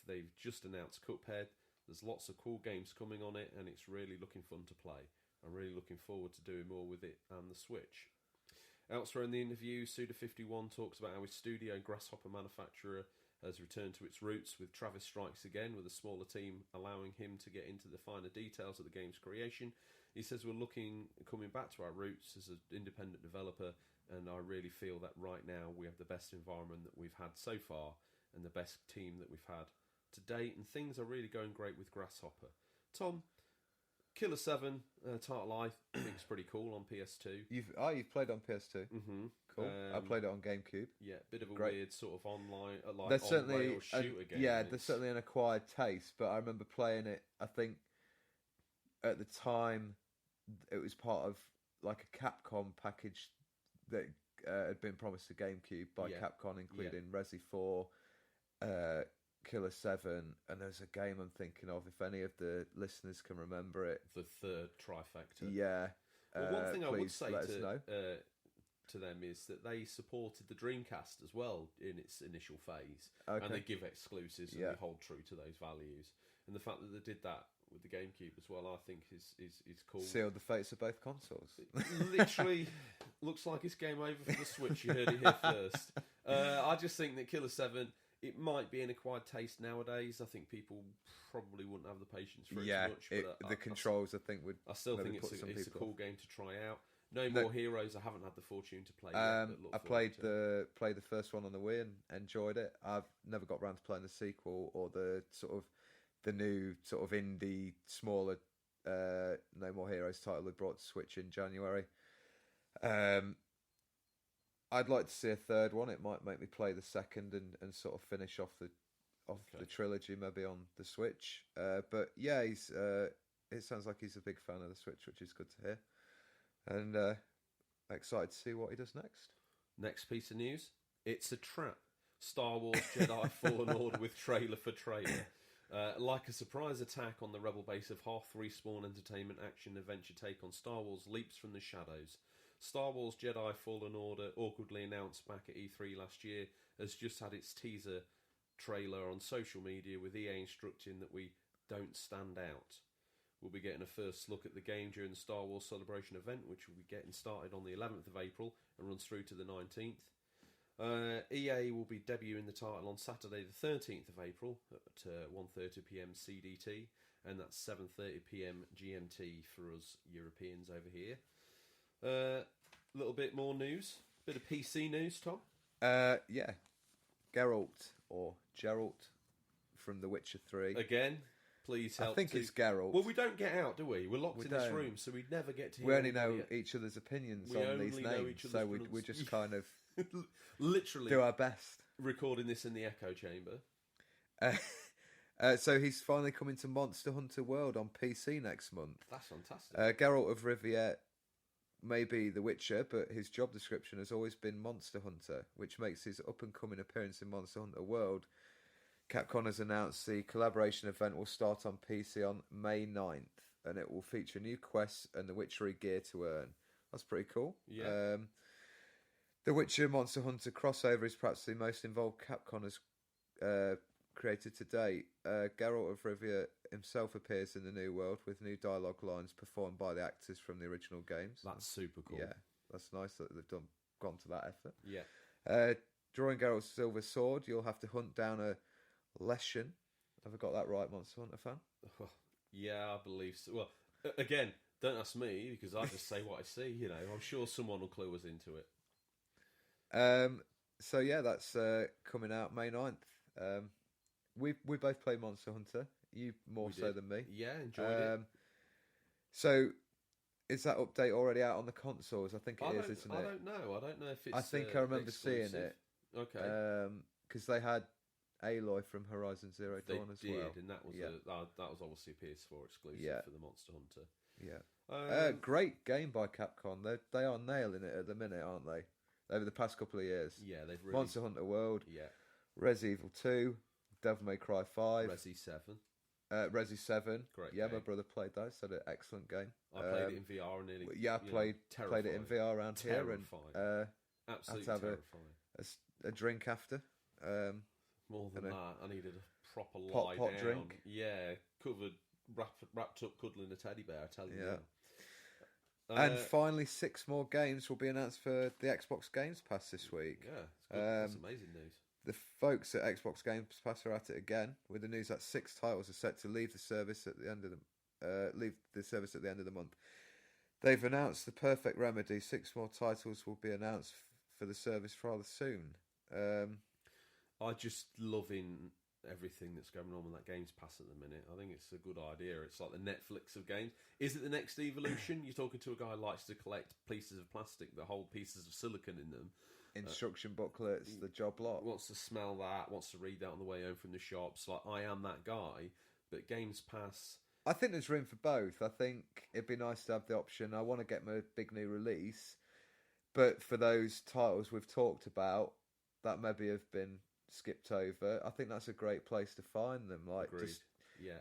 [SPEAKER 1] They've just announced Cuphead. There's lots of cool games coming on it, and it's really looking fun to play. I'm really looking forward to doing more with it and the Switch. Elsewhere in the interview, Suda51 talks about how his studio, Grasshopper manufacturer, has returned to its roots with Travis Strikes Again, with a smaller team allowing him to get into the finer details of the game's creation. He says we're coming back to our roots as an independent developer, and I really feel that right now we have the best environment that we've had so far and the best team that we've had to date, and things are really going great with Grasshopper. Tom, Killer 7 title I think is pretty cool on PS2.
[SPEAKER 2] You've played on PS2.
[SPEAKER 1] Mm-hmm.
[SPEAKER 2] Cool. I played it on GameCube.
[SPEAKER 1] Yeah, bit of a weird sort of online,
[SPEAKER 2] there's certainly
[SPEAKER 1] shooter game.
[SPEAKER 2] Yeah, there's certainly an acquired taste, but I remember playing it. I think at the time it was part of like a Capcom package that had been promised to GameCube by Capcom, including Resi 4, Killer 7, and there's a game I'm thinking of, if any of the listeners can remember it.
[SPEAKER 1] The third trifecta.
[SPEAKER 2] Yeah.
[SPEAKER 1] Well, one thing I would say to them is that they supported the Dreamcast as well in its initial phase.
[SPEAKER 2] Okay.
[SPEAKER 1] And they give exclusives and they hold true to those values. And the fact that they did that with the GameCube as well, I think is cool.
[SPEAKER 2] Sealed the fates of both consoles.
[SPEAKER 1] It literally looks like it's game over for the Switch. You heard it here first. I just think that Killer 7... it might be an acquired taste nowadays. I think people probably wouldn't have the patience for it as much. But
[SPEAKER 2] the controls, I think, would.
[SPEAKER 1] I still think it's a cool game to try out. No More Heroes. I haven't had the fortune to play yet.
[SPEAKER 2] I played the first one on the Wii and enjoyed it. I've never got around to playing the sequel or the new sort of indie, smaller No More Heroes title they brought to Switch in January. I'd like to see a third one. It might make me play the second and sort of finish off the trilogy maybe on the Switch. But yeah, it sounds like he's a big fan of the Switch, which is good to hear. And excited to see what he does next.
[SPEAKER 1] Next piece of news. It's a trap. Star Wars Jedi Fallen Order with trailer for trailer. Like a surprise attack on the rebel base of Hoth, Respawn Entertainment action adventure take on Star Wars leaps from the shadows. Star Wars Jedi Fallen Order, awkwardly announced back at E3 last year, has just had its teaser trailer on social media, with EA instructing that we don't stand out. We'll be getting a first look at the game during the Star Wars Celebration event, which will be getting started on the 11th of April and runs through to the 19th. EA will be debuting the title on Saturday the 13th of April at 1:30pm CDT, and that's 7:30pm GMT for us Europeans over here. A little bit more news, bit of PC news, Tom.
[SPEAKER 2] Yeah, Geralt or Geralt from The Witcher 3
[SPEAKER 1] again. Please help.
[SPEAKER 2] I think it's Geralt.
[SPEAKER 1] Well, we don't get out, do we? We're locked in this room, so we never get to hear.
[SPEAKER 2] We only know each other's opinions on these names, so we just kind of
[SPEAKER 1] literally
[SPEAKER 2] do our best.
[SPEAKER 1] Recording this in the echo chamber.
[SPEAKER 2] So he's finally coming to Monster Hunter World on PC next month.
[SPEAKER 1] That's fantastic.
[SPEAKER 2] Geralt of Rivia may be The Witcher, but his job description has always been Monster Hunter, which makes his up-and-coming appearance in Monster Hunter World. Capcom has announced the collaboration event will start on PC on May 9th, and it will feature new quests and the Witchery gear to earn. That's pretty cool. The Witcher Monster Hunter crossover is perhaps the most involved Capcom created to date. Geralt of Rivia himself appears in the new world with new dialogue lines performed by the actors from the original games.
[SPEAKER 1] That's super cool.
[SPEAKER 2] Yeah, that's nice that they've gone to that effort.
[SPEAKER 1] Yeah.
[SPEAKER 2] Drawing Geralt's silver sword, you'll have to hunt down a Leshen. Have I got that right, Monster Hunter fan?
[SPEAKER 1] Yeah, I believe so. Well, again, don't ask me because I just say what I see. You know, I'm sure someone will clue us into it.
[SPEAKER 2] So yeah, that's coming out May 9th. We both play Monster Hunter. You more so than me.
[SPEAKER 1] Yeah, enjoyed it.
[SPEAKER 2] So is that update already out on the consoles? I think it is, isn't it?
[SPEAKER 1] I don't know. I don't know if it's.
[SPEAKER 2] I think I remember
[SPEAKER 1] exclusive.
[SPEAKER 2] seeing it.
[SPEAKER 1] Okay.
[SPEAKER 2] Because they had Aloy from Horizon Zero Dawn as well.
[SPEAKER 1] And that was that was obviously a PS4 exclusive for the Monster Hunter.
[SPEAKER 2] Yeah. Great game by Capcom. They are nailing it at the minute, aren't they? Over the past couple of years.
[SPEAKER 1] Yeah, they've really...
[SPEAKER 2] Monster Hunter World.
[SPEAKER 1] Yeah.
[SPEAKER 2] Resi Evil 2. Devil May Cry 5.
[SPEAKER 1] Resi 7.
[SPEAKER 2] Resi 7.
[SPEAKER 1] Great
[SPEAKER 2] game.
[SPEAKER 1] My
[SPEAKER 2] brother played that. It's an excellent game.
[SPEAKER 1] I played it in VR and nearly...
[SPEAKER 2] Yeah, I played it in VR around here. And,
[SPEAKER 1] absolutely
[SPEAKER 2] had to have
[SPEAKER 1] terrifying.
[SPEAKER 2] A drink after.
[SPEAKER 1] More than that, I needed a proper
[SPEAKER 2] pot
[SPEAKER 1] down.
[SPEAKER 2] drink.
[SPEAKER 1] Yeah, wrapped up cuddling a teddy bear, I tell you.
[SPEAKER 2] Yeah. And finally, 6 more games will be announced for the Xbox Games Pass this week.
[SPEAKER 1] Yeah, it's good. That's amazing news.
[SPEAKER 2] The folks at Xbox Games Pass are at it again with the news that 6 titles are set to leave the service at the end of the month. They've announced the perfect remedy. 6 more titles will be announced for the service rather soon.
[SPEAKER 1] I just loving everything that's going on with that Games Pass at the minute. I think it's a good idea. It's like the Netflix of games. Is it the next evolution? You're talking to a guy who likes to collect pieces of plastic that hold pieces of silicon in them.
[SPEAKER 2] Instruction booklets, the job lot.
[SPEAKER 1] Wants to smell that, wants to read that on the way home from the shops. Like, I am that guy. But Games Pass...
[SPEAKER 2] I think there's room for both. I think it'd be nice to have the option. I want to get my big new release. But for those titles we've talked about, that maybe have been skipped over, I think that's a great place to find them. Like,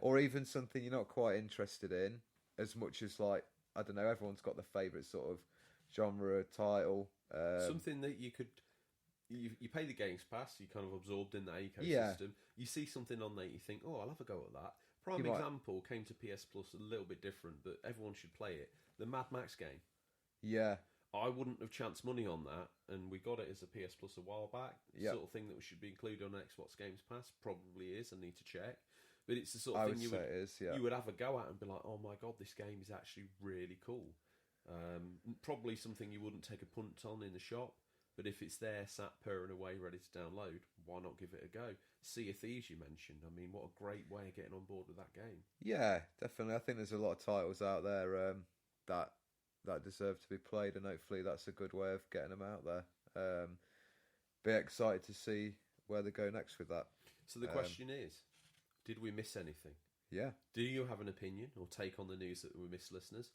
[SPEAKER 2] or even something you're not quite interested in, as much as, like, I don't know, everyone's got the favourite sort of genre title.
[SPEAKER 1] Something that you could... You pay the Games Pass, you're kind of absorbed in that ecosystem.
[SPEAKER 2] Yeah.
[SPEAKER 1] You see something on there, you think, oh, I'll have a go at that. Prime example came to PS Plus a little bit different, but everyone should play it. The Mad Max game.
[SPEAKER 2] Yeah.
[SPEAKER 1] I wouldn't have chanced money on that, and we got it as a PS Plus a while back. The sort of thing that should be included on Xbox Games Pass probably is. I need to check, but it's the sort of thing you would have a go at and be like, "Oh my god, this game is actually really cool." Probably something you wouldn't take a punt on in the shop, but if it's there, sat purring away, ready to download, why not give it a go? Sea of Thieves you mentioned. I mean, what a great way of getting on board with that game. Yeah,
[SPEAKER 2] definitely. I think there's a lot of titles out there that deserve to be played, and hopefully that's a good way of getting them out there. Be excited to see where they go next with that.
[SPEAKER 1] So the question is, did we miss anything?
[SPEAKER 2] Yeah.
[SPEAKER 1] Do you have an opinion or take on the news that we missed, listeners?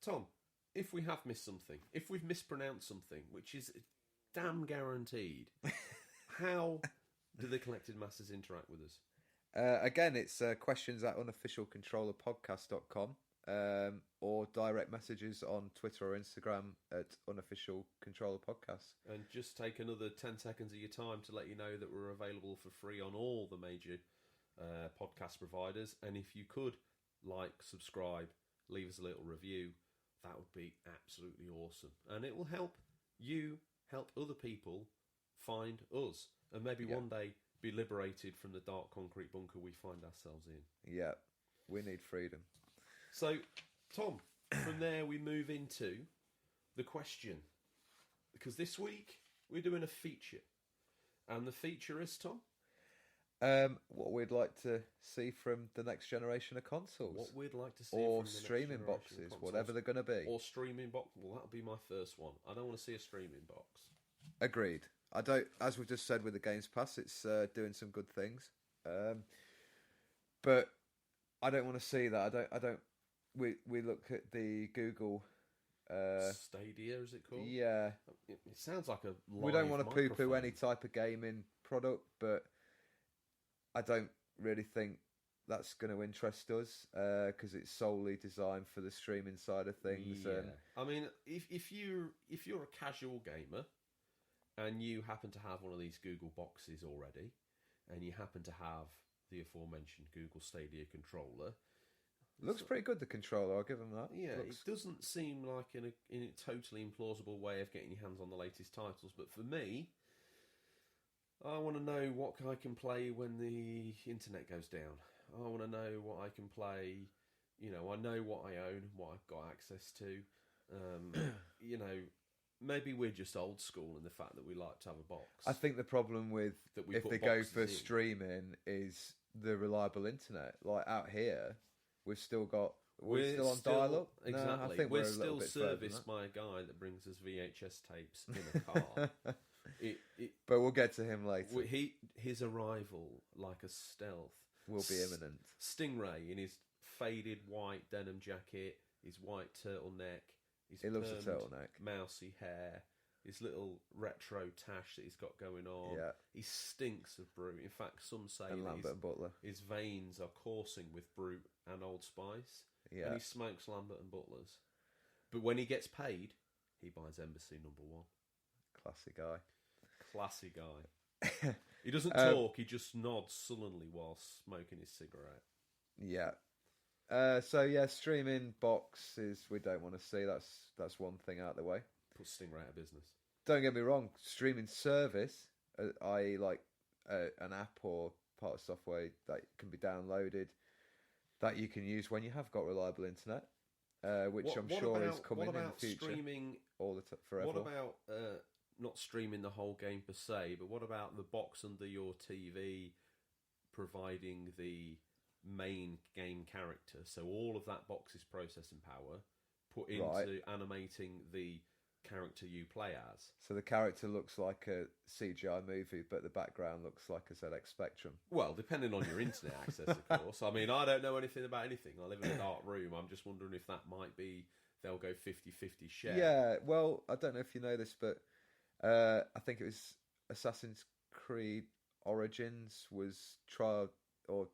[SPEAKER 1] Tom, if we have missed something, if we've mispronounced something, which is damn guaranteed, how do the collected masses interact with us?
[SPEAKER 2] Again, it's questions at unofficialcontrollerpodcast.com. Or direct messages on Twitter or Instagram at Unofficial Controller Podcast.
[SPEAKER 1] And just take another 10 seconds of your time to let you know that we're available for free on all the major podcast providers. And if you could subscribe, leave us a little review, that would be absolutely awesome. And it will help you help other people find us. And maybe one day be liberated from the dark concrete bunker we find ourselves in.
[SPEAKER 2] Yeah, we need freedom.
[SPEAKER 1] So, Tom, from there we move into the question. Because this week we're doing a feature. And the feature is, Tom?
[SPEAKER 2] What we'd like to see from the next generation of consoles.
[SPEAKER 1] What we'd like to see
[SPEAKER 2] or
[SPEAKER 1] from the
[SPEAKER 2] streaming
[SPEAKER 1] next
[SPEAKER 2] boxes, whatever they're going to be.
[SPEAKER 1] Or streaming box. Well, that'll be my first one. I don't want to see a streaming box.
[SPEAKER 2] Agreed. I don't. As we've just said with the Games Pass, it's doing some good things. But I don't want to see that. I don't. We look at the Google
[SPEAKER 1] Stadia, is it called?
[SPEAKER 2] Yeah.
[SPEAKER 1] It sounds like a live
[SPEAKER 2] We don't want to
[SPEAKER 1] microphone.
[SPEAKER 2] poo-poo any type of gaming product, but I don't really think that's going to interest us because it's solely designed for the streaming side of things.
[SPEAKER 1] Yeah. I mean, if you're a casual gamer and you happen to have one of these Google boxes already, and you happen to have the aforementioned Google Stadia controller.
[SPEAKER 2] Looks pretty good, the controller, I'll give them that.
[SPEAKER 1] Yeah, it doesn't seem like in a totally implausible way of getting your hands on the latest titles, but for me, I want to know what I can play when the internet goes down. I want to know what I can play. You know, I know what I own, what I've got access to. You know, maybe we're just old school in the fact that we like to have a box.
[SPEAKER 2] I think the problem with if they go for streaming is the reliable internet. Like out here, we're still on dial-up.
[SPEAKER 1] Exactly.
[SPEAKER 2] No, I think
[SPEAKER 1] we're
[SPEAKER 2] a
[SPEAKER 1] still
[SPEAKER 2] bit
[SPEAKER 1] serviced by a guy that brings us VHS tapes in a car.
[SPEAKER 2] But we'll get to him later.
[SPEAKER 1] His arrival, like a stealth,
[SPEAKER 2] will be imminent.
[SPEAKER 1] Stingray in his faded white denim jacket, his white turtleneck, his
[SPEAKER 2] he loves a turtleneck,
[SPEAKER 1] mousy hair, his little retro tash that he's got going on.
[SPEAKER 2] Yeah.
[SPEAKER 1] He stinks of Brute. In fact, some say
[SPEAKER 2] Lambert and Butler.
[SPEAKER 1] His veins are coursing with Brute and Old Spice.
[SPEAKER 2] Yeah.
[SPEAKER 1] And he smokes Lambert and Butlers. But when he gets paid, he buys Embassy #1.
[SPEAKER 2] Classy guy.
[SPEAKER 1] Classy guy. He doesn't talk, he just nods sullenly while smoking his cigarette.
[SPEAKER 2] Yeah. Streaming boxes we don't want to see. That's one thing out of the way.
[SPEAKER 1] Put Stingray out of business.
[SPEAKER 2] Don't get me wrong. Streaming service, i.e. like an app or part of software that can be downloaded that you can use when you have got reliable internet, which I'm sure is coming in the future.
[SPEAKER 1] Streaming
[SPEAKER 2] all forever.
[SPEAKER 1] What about not streaming the whole game per se, but what about the box under your TV providing the main game character? So all of that box's processing power put into animating the character you play as.
[SPEAKER 2] So the character looks like a CGI movie, but the background looks like a ZX Spectrum.
[SPEAKER 1] Well, depending on your internet access, of course. I mean, I don't know anything about anything. I live in a dark room. I'm just wondering if that might be, they'll go 50-50 share.
[SPEAKER 2] Yeah, well, I don't know if you know this, but I think it was Assassin's Creed Origins was trialed or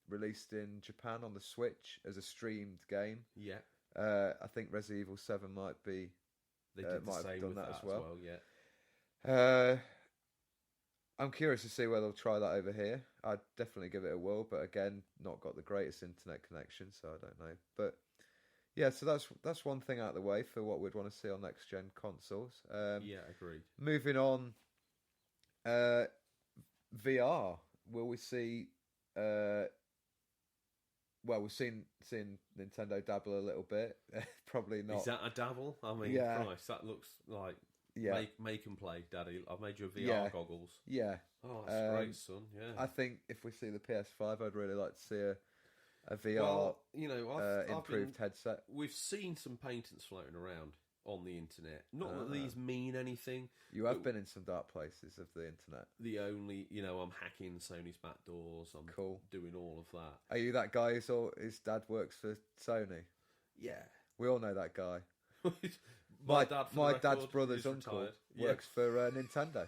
[SPEAKER 2] released in Japan on the Switch as a streamed game.
[SPEAKER 1] Yeah.
[SPEAKER 2] I think Resident Evil 7 might be...
[SPEAKER 1] They did the same with that as well.
[SPEAKER 2] Yeah. I'm curious to see whether they'll try that over here. I'd definitely give it a whirl, but again, not got the greatest internet connection, so I don't know. But yeah, so that's one thing out of the way for what we'd want to see on next gen consoles.
[SPEAKER 1] Yeah, agreed.
[SPEAKER 2] Moving on, VR. Will we see? Well, we've seen Nintendo dabble a little bit. Probably not.
[SPEAKER 1] Is that a dabble? I mean, Christ, that looks like make and play, Daddy. I've made you a VR goggles.
[SPEAKER 2] Yeah.
[SPEAKER 1] Oh, that's great, son. Yeah.
[SPEAKER 2] I think if we see the PS5, I'd really like to see a VR,
[SPEAKER 1] well, you know,
[SPEAKER 2] improved headset.
[SPEAKER 1] We've seen some patents floating around on the internet. Not that these mean anything.
[SPEAKER 2] You have been in some dark places of the internet.
[SPEAKER 1] The only, you know, I'm hacking Sony's back doors. I'm doing all of that.
[SPEAKER 2] Are you that guy who saw his dad works for Sony?
[SPEAKER 1] Yeah.
[SPEAKER 2] We all know that guy.
[SPEAKER 1] my
[SPEAKER 2] dad's brother's uncle works for Nintendo.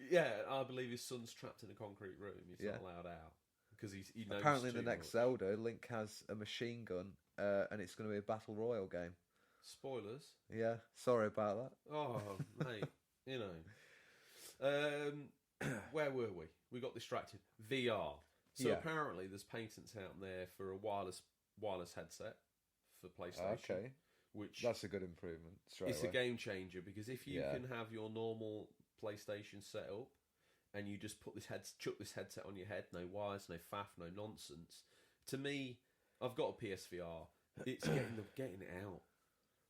[SPEAKER 1] Yeah, I believe his son's trapped in a concrete room. He's not allowed out. Because he knows
[SPEAKER 2] apparently in the next
[SPEAKER 1] much.
[SPEAKER 2] Zelda, Link has a machine gun and it's going to be a battle royale game.
[SPEAKER 1] Spoilers.
[SPEAKER 2] Yeah, sorry about that.
[SPEAKER 1] Oh, mate, you know. Where were we? We got distracted. VR. So apparently there's patents out there for a wireless headset for PlayStation.
[SPEAKER 2] Okay.
[SPEAKER 1] Which
[SPEAKER 2] that's a good improvement.
[SPEAKER 1] It's a game changer because if you can have your normal PlayStation set up and you just put chuck this headset on your head, no wires, no faff, no nonsense. To me, I've got a PSVR. It's getting it out.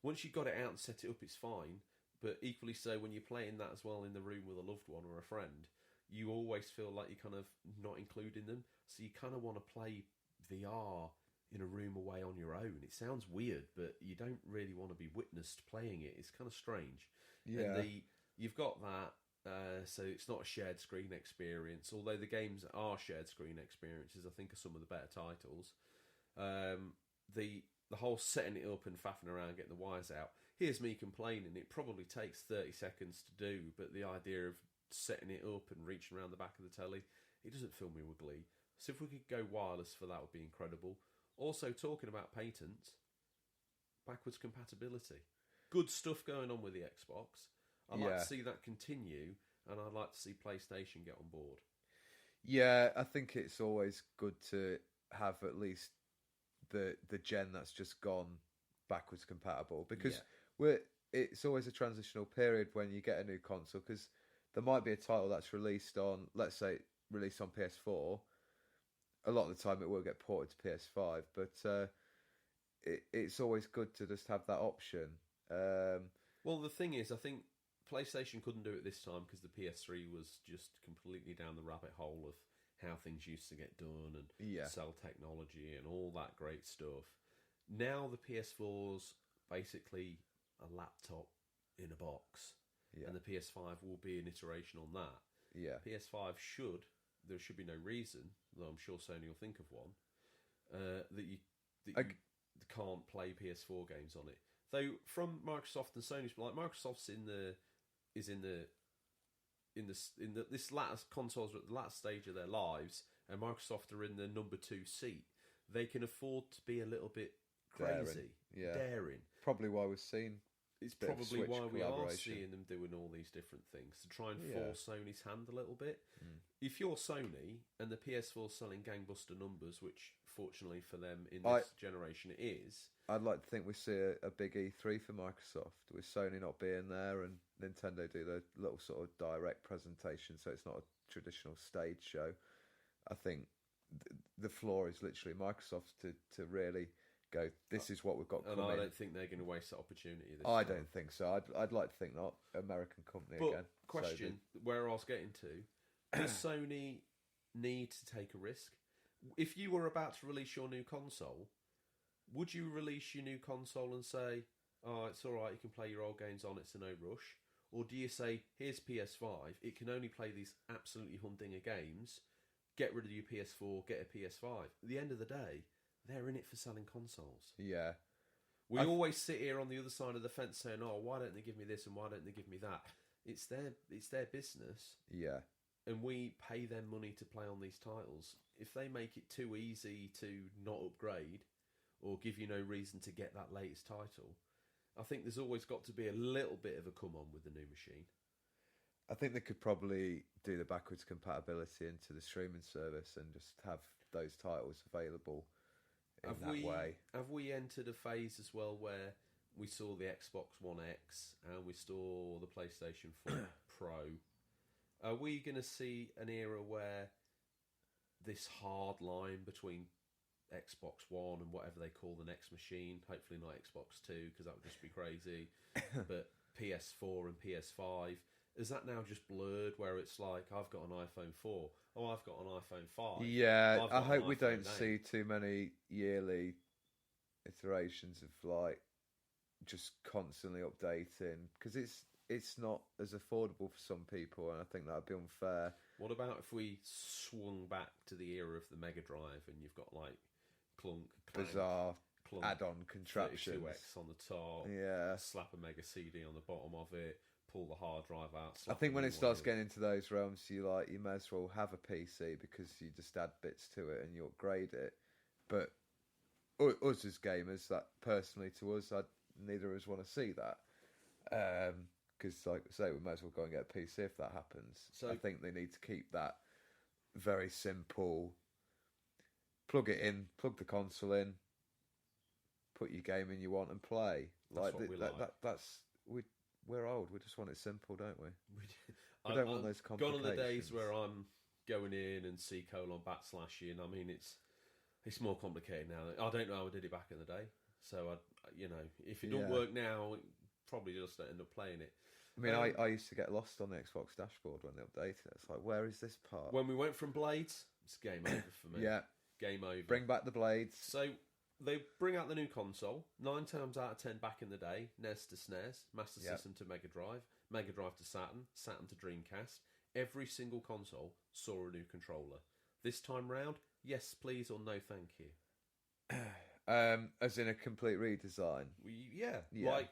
[SPEAKER 1] Once you've got it out and set it up, it's fine. But equally so, when you're playing that as well in the room with a loved one or a friend, you always feel like you're kind of not including them. So you kind of want to play VR in a room away on your own. It sounds weird, but you don't really want to be witnessed playing it. It's kind of strange.
[SPEAKER 2] Yeah.
[SPEAKER 1] And you've got that, so it's not a shared screen experience. Although the games are shared screen experiences, I think are some of the better titles. The whole setting it up and faffing around, getting the wires out. Here's me complaining. It probably takes 30 seconds to do, but the idea of setting it up and reaching around the back of the telly, it doesn't fill me with glee. So if we could go wireless for that would be incredible. Also, talking about patents, backwards compatibility. Good stuff going on with the Xbox. I'd like to see that continue, and I'd like to see PlayStation get on board.
[SPEAKER 2] Yeah, I think it's always good to have at least the gen that's just gone backwards compatible, because it's always a transitional period when you get a new console, because there might be a title that's released on, let's say, released on PS4. A lot of the time it will get ported to PS5, but it's always good to just have that option.
[SPEAKER 1] Well, the thing is, I think PlayStation couldn't do it this time because the PS3 was just completely down the rabbit hole of how things used to get done and cell technology and all that great stuff. Now the PS4's basically a laptop in a box, and the PS5 will be an iteration on that.
[SPEAKER 2] Yeah,
[SPEAKER 1] PS5 there should be no reason, though I'm sure Sony will think of one, that you can't play PS4 games on it. Though from Microsoft and Sony's, like Microsoft's in this last consoles are at the last stage of their lives, and Microsoft are in the number 2 seat. They can afford to be a little bit crazy, daring.
[SPEAKER 2] Probably why we've seen.
[SPEAKER 1] It's probably why we are seeing them doing all these different things to try and force Sony's hand a little bit. If you're Sony and the PS4's selling gangbuster numbers, which fortunately for them in this generation it is,
[SPEAKER 2] I'd like to think we see a big E3 for Microsoft, with Sony not being there and Nintendo do the little sort of direct presentation, so it's not a traditional stage show. I think the floor is literally Microsoft to really go, this is what we've got coming.
[SPEAKER 1] And I don't think they're going to waste that opportunity this
[SPEAKER 2] I
[SPEAKER 1] time.
[SPEAKER 2] don't think so. I'd like to think not. American company
[SPEAKER 1] but
[SPEAKER 2] again.
[SPEAKER 1] Question, where I was getting to, does Sony need to take a risk? If you were about to release your new console, would you release your new console and say, oh, it's all right, you can play your old games on, it's a no rush? Or do you say, here's PS5, it can only play these absolutely humdinger games, get rid of your PS4, get a PS5? At the end of the day, they're in it for selling consoles.
[SPEAKER 2] Yeah.
[SPEAKER 1] We always sit here on the other side of the fence saying, oh, why don't they give me this and why don't they give me that? It's their business.
[SPEAKER 2] Yeah.
[SPEAKER 1] And we pay them money to play on these titles. If they make it too easy to not upgrade or give you no reason to get that latest title, I think there's always got to be a little bit of a come on with the new machine.
[SPEAKER 2] I think they could probably do the backwards compatibility into the streaming service and just have those titles available in that way.
[SPEAKER 1] Have we entered a phase as well where we saw the Xbox One X and we saw the PlayStation 4 Pro? Are we going to see an era where this hard line between Xbox One and whatever they call the next machine, hopefully not Xbox 2 because that would just be crazy, but PS4 and PS5, is that now just blurred where it's like, I've got an iPhone 4, oh, I've got an iPhone 5.
[SPEAKER 2] Yeah, I hope we don't see too many yearly iterations of like just constantly updating, because it's not as affordable for some people, and I think that would be unfair.
[SPEAKER 1] What about if we swung back to the era of the Mega Drive and you've got like clunk,
[SPEAKER 2] bizarre
[SPEAKER 1] clunk,
[SPEAKER 2] add-on contraptions,
[SPEAKER 1] 32X on the top, slap a Mega CD on the bottom of it, pull the hard drive out.
[SPEAKER 2] I think when it starts getting into those realms, you may as well have a PC, because you just add bits to it and you upgrade it. But us as gamers, that personally to us, neither of us want to see that. Because, like I say, we might as well go and get a PC if that happens. So I think they need to keep that very simple. Plug it in, plug the console in, put your game in you want and play.
[SPEAKER 1] That's what we like.
[SPEAKER 2] We're old. We just want it simple, don't we? We don't want those complications.
[SPEAKER 1] Gone are the days where I'm going in and C:// /. I mean, it's more complicated now. I don't know how I did it back in the day. So if it don't work now, probably just end up playing it.
[SPEAKER 2] I mean, I used to get lost on the Xbox dashboard when they updated it. It's like, where is this part?
[SPEAKER 1] When we went from Blades, it's game over for me.
[SPEAKER 2] Yeah.
[SPEAKER 1] Game over.
[SPEAKER 2] Bring back the Blades.
[SPEAKER 1] So they bring out the new console. 9 times out of 10 back in the day, NES to SNES, Master System to Mega Drive to Saturn, Saturn to Dreamcast. Every single console saw a new controller. This time round, yes please or no thank you.
[SPEAKER 2] As in a complete redesign.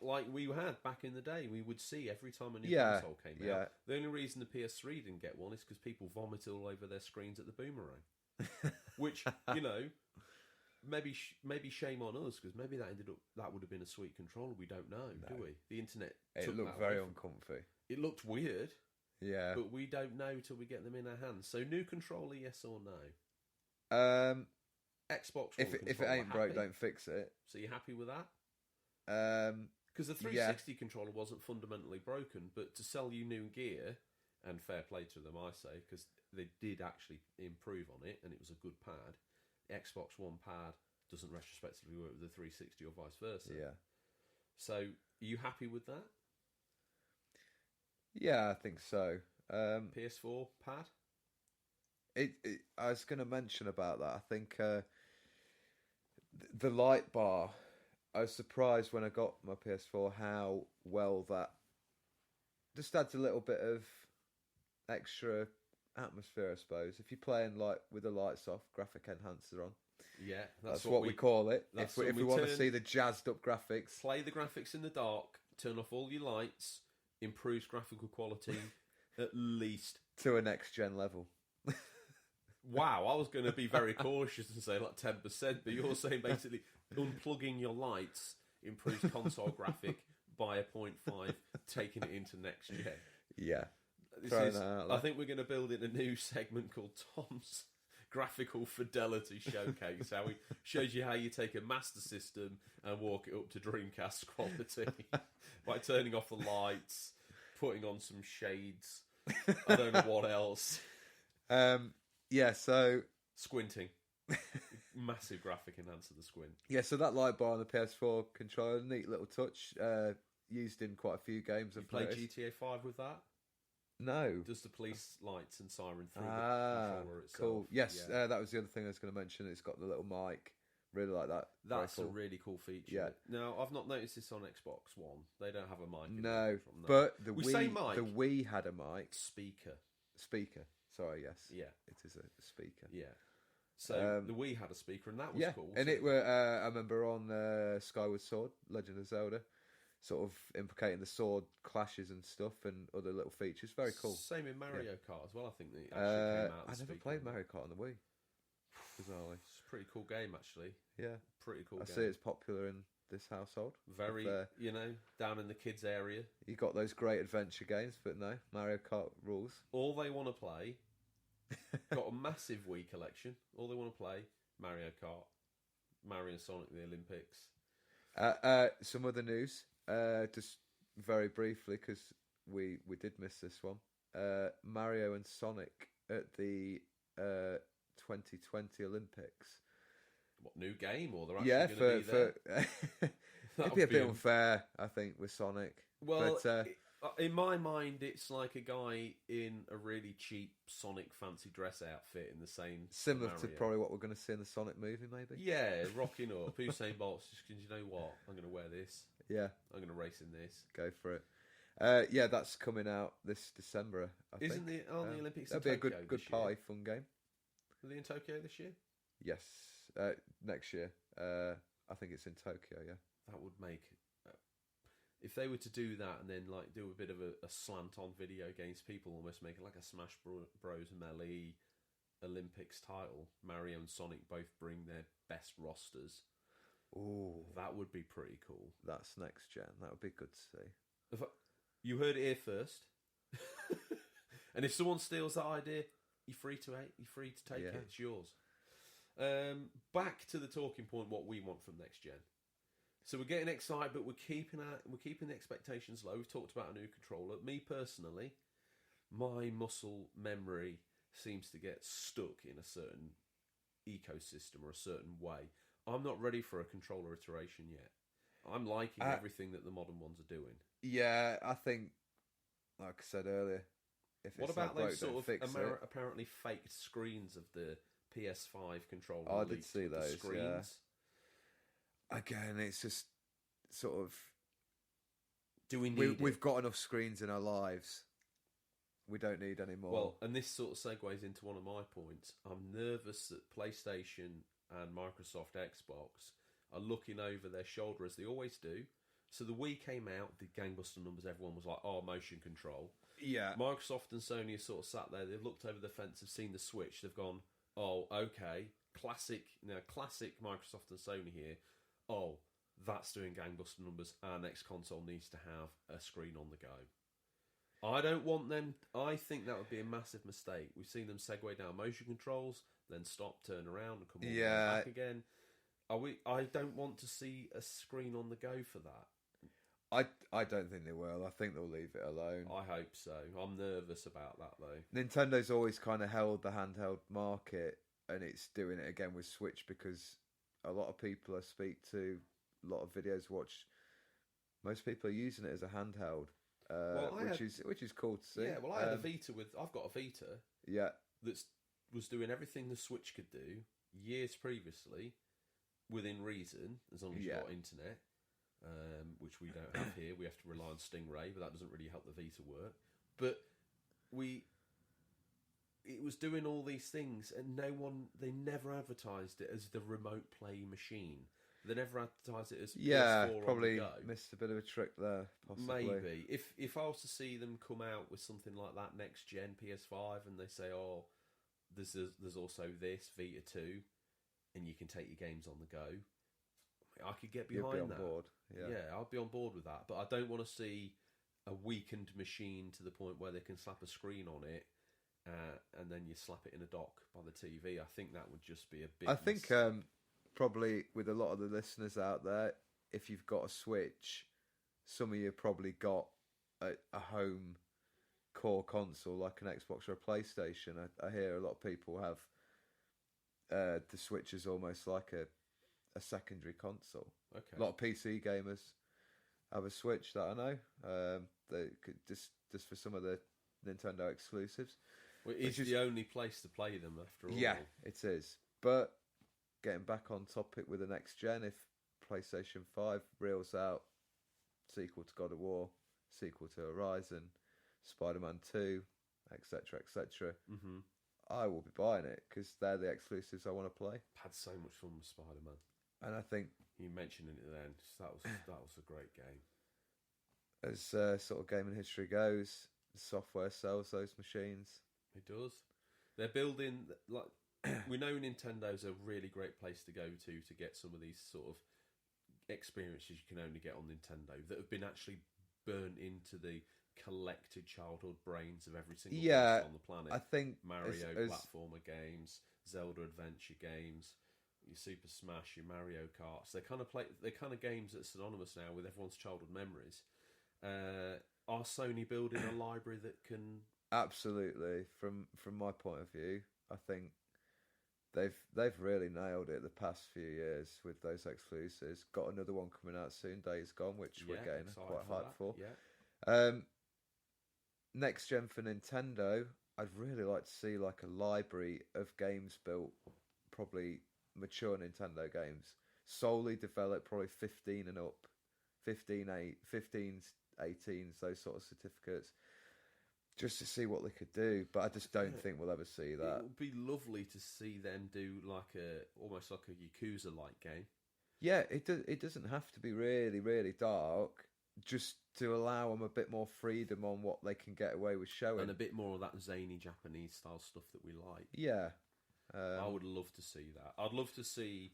[SPEAKER 1] Like we had back in the day. We would see every time a new console came out. The only reason the PS3 didn't get one is because people vomited all over their screens at the boomerang. Which, maybe shame on us, because maybe that would have been a sweet controller. We don't know, do we? The internet.
[SPEAKER 2] It looked very uncomfy.
[SPEAKER 1] It looked weird,
[SPEAKER 2] Yeah.
[SPEAKER 1] but we don't know till we get them in our hands. So new controller, yes or no? Xbox One
[SPEAKER 2] If it ain't broke, don't fix it.
[SPEAKER 1] So you happy with that?
[SPEAKER 2] Um,
[SPEAKER 1] Because the 360 controller wasn't fundamentally broken, but to sell you new gear, and fair play to them, I say, because they did actually improve on it, and it was a good pad. The Xbox One pad doesn't retrospectively work with the 360 or vice versa.
[SPEAKER 2] Yeah.
[SPEAKER 1] So, are you happy with that?
[SPEAKER 2] Yeah, I think so.
[SPEAKER 1] PS4 pad?
[SPEAKER 2] I was going to mention about that. I think the light bar, I was surprised when I got my PS4 how well that just adds a little bit of extra atmosphere, I suppose. If you're playing like with the lights off, graphic enhancer on.
[SPEAKER 1] Yeah,
[SPEAKER 2] that's what we call it. If we want to see the jazzed up graphics.
[SPEAKER 1] Play the graphics in the dark, turn off all your lights, improves graphical quality at least
[SPEAKER 2] to a next gen level.
[SPEAKER 1] Wow, I was going to be very cautious and say like 10%, but you're saying basically unplugging your lights improves console graphic by a 0.5, taking it into next gen.
[SPEAKER 2] Yeah.
[SPEAKER 1] I think we're going to build in a new segment called Tom's Graphical Fidelity Showcase, how he shows you how you take a Master System and walk it up to Dreamcast quality by turning off the lights, putting on some shades, I don't know what else.
[SPEAKER 2] Yeah, so
[SPEAKER 1] squinting. Massive graphic enhancer, the squint.
[SPEAKER 2] Yeah, so that light bar on the PS4 controller, neat little touch, used in quite a few games.
[SPEAKER 1] You played GTA 5 with that?
[SPEAKER 2] No.
[SPEAKER 1] Does the police lights and siren through the controller itself?
[SPEAKER 2] Cool. Yes, that was the other thing I was going to mention. It's got the little mic. Really like that.
[SPEAKER 1] That's a really cool feature. Yeah. Now, I've not noticed this on Xbox One. They don't have a mic.
[SPEAKER 2] No, but the Wii had a mic. Speaker. Sorry, yes.
[SPEAKER 1] Yeah.
[SPEAKER 2] It is a speaker.
[SPEAKER 1] Yeah. So the Wii had a speaker, and that was cool.
[SPEAKER 2] And it were I remember on Skyward Sword, Legend of Zelda, sort of implicating the sword clashes and stuff and other little features. Very cool.
[SPEAKER 1] Same in Mario Kart as well. I think they actually came out.
[SPEAKER 2] I never played Mario Kart on the Wii. Bizarrely,
[SPEAKER 1] it's a pretty cool game, actually.
[SPEAKER 2] Yeah,
[SPEAKER 1] pretty cool.
[SPEAKER 2] I see it's popular in this household.
[SPEAKER 1] Very, down in the kids' area.
[SPEAKER 2] You got those great adventure games, but no Mario Kart rules.
[SPEAKER 1] All they want to play. Got a massive Wii collection. All they want to play Mario Kart, Mario and Sonic, the Olympics.
[SPEAKER 2] Some other news, just very briefly because we did miss this one. Mario and Sonic at the 2020 Olympics.
[SPEAKER 1] What, new game, or they're actually going to be there?
[SPEAKER 2] It'd be a bit unfair, I think, with Sonic.
[SPEAKER 1] Well, in my mind, it's like a guy in a really cheap Sonic fancy dress outfit in the same
[SPEAKER 2] similar
[SPEAKER 1] Mario.
[SPEAKER 2] To probably what we're going to see in the Sonic movie, maybe.
[SPEAKER 1] Yeah, rocking up. Usain Bolt's just because, you know what, I'm going to wear this.
[SPEAKER 2] Yeah,
[SPEAKER 1] I'm going to race in this.
[SPEAKER 2] Go for it. Yeah, that's coming out this December. I think.
[SPEAKER 1] Isn't the Olympics?
[SPEAKER 2] That'd be a good fun game.
[SPEAKER 1] Are they in Tokyo this year?
[SPEAKER 2] Yes, next year. I think it's in Tokyo. Yeah,
[SPEAKER 1] that would make. If they were to do that and then like do a bit of a slant on video games, people almost make it like a Smash Bros. Melee Olympics title. Mario and Sonic both bring their best rosters.
[SPEAKER 2] Ooh,
[SPEAKER 1] that would be pretty cool.
[SPEAKER 2] That's next gen. That would be good to see.
[SPEAKER 1] You heard it here first. And if someone steals that idea, you're free to take it. It's yours. Back to the talking point. What we want from next gen. So we're getting excited, but we're keeping the expectations low. We've talked about a new controller. Me personally, my muscle memory seems to get stuck in a certain ecosystem or a certain way. I'm not ready for a controller iteration yet. I'm liking everything that the modern ones are doing.
[SPEAKER 2] Yeah, I think, like I said earlier,
[SPEAKER 1] what about those sort of apparently faked screens of the PS5 controller?
[SPEAKER 2] Oh, I did see those.
[SPEAKER 1] Screens.
[SPEAKER 2] Yeah. Again, it's just sort of.
[SPEAKER 1] Do we need?
[SPEAKER 2] We've got enough screens in our lives. We don't need any more.
[SPEAKER 1] Well, and this sort of segues into one of my points. I'm nervous that PlayStation and Microsoft Xbox are looking over their shoulder as they always do. So the Wii came out, did gangbuster numbers. Everyone was like, "Oh, motion control."
[SPEAKER 2] Yeah.
[SPEAKER 1] Microsoft and Sony have sort of sat there. They've looked over the fence, have seen the Switch. They've gone, "Oh, okay, classic Microsoft and Sony here. Oh, that's doing gangbuster numbers. Our next console needs to have a screen on the go." I don't want them. I think that would be a massive mistake. We've seen them segue down motion controls, then stop, turn around, and come all the way back again. I don't want to see a screen on the go for that.
[SPEAKER 2] I don't think they will. I think they'll leave it alone.
[SPEAKER 1] I hope so. I'm nervous about that though.
[SPEAKER 2] Nintendo's always kind of held the handheld market, and it's doing it again with Switch because a lot of people I speak to, a lot of videos watch, most people are using it as a handheld, which is cool to see.
[SPEAKER 1] Yeah, well, I had a Vita I've got a Vita.
[SPEAKER 2] Yeah,
[SPEAKER 1] that was doing everything the Switch could do years previously, within reason, as long as you've got internet. Which we don't have here. We have to rely on Stingray, but that doesn't really help the Vita work. But it was doing all these things, and they never advertised it as the remote play machine. They never advertised it as PS4
[SPEAKER 2] probably
[SPEAKER 1] on the go.
[SPEAKER 2] Missed a bit of a trick there, possibly.
[SPEAKER 1] Maybe. If I was to see them come out with something like that next gen PS5, and they say, oh, there's also this Vita 2, and you can take your games on the go, I could get behind
[SPEAKER 2] You'd be
[SPEAKER 1] that.
[SPEAKER 2] On board.
[SPEAKER 1] Yeah, I'd be on board with that. But I don't want to see a weakened machine to the point where they can slap a screen on it, and then you slap it in a dock by the TV. I think that would just be a bit.
[SPEAKER 2] I think probably with a lot of the listeners out there, if you've got a Switch, some of you probably got a home core console like an Xbox or a PlayStation. I hear a lot of people have the Switch as almost like a secondary console.
[SPEAKER 1] Okay.
[SPEAKER 2] A lot of PC gamers have a Switch that I know. They could just for some of the Nintendo exclusives.
[SPEAKER 1] Well, it's the only place to play them after all.
[SPEAKER 2] Yeah, it is. But getting back on topic with the next gen, if PlayStation 5 reels out sequel to God of War, sequel to Horizon, Spider-Man 2, etc., etc., I will be buying it because they're the exclusives I want to play.
[SPEAKER 1] I've had so much fun with Spider-Man.
[SPEAKER 2] And I think
[SPEAKER 1] you mentioning it then, that was a great game.
[SPEAKER 2] As sort of gaming history goes, the software sells those machines.
[SPEAKER 1] It does. They're building we know Nintendo's a really great place to go to get some of these sort of experiences you can only get on Nintendo that have been actually burnt into the collected childhood brains of every single person on the planet.
[SPEAKER 2] I think
[SPEAKER 1] Mario platformer games, Zelda adventure games, your Super Smash, your Mario Karts. They're kind of games that's synonymous now with everyone's childhood memories. Are Sony building a library that can?
[SPEAKER 2] Absolutely. From my point of view, I think they've really nailed it the past few years with those exclusives. Got another one coming out soon, Days Gone, which we're getting quite hyped for.
[SPEAKER 1] Yeah.
[SPEAKER 2] Next gen for Nintendo, I'd really like to see like a library of games built, probably mature Nintendo games, solely developed, probably 15 and up, 15s, 18s, those sort of certificates, just to see what they could do. But I just don't think we'll ever see that.
[SPEAKER 1] It would be lovely to see them do almost like a Yakuza-like game.
[SPEAKER 2] Yeah, it doesn't have to be really, really dark, just to allow them a bit more freedom on what they can get away with showing.
[SPEAKER 1] And a bit more of that zany Japanese style stuff that we like.
[SPEAKER 2] Yeah.
[SPEAKER 1] I would love to see that. I'd love to see,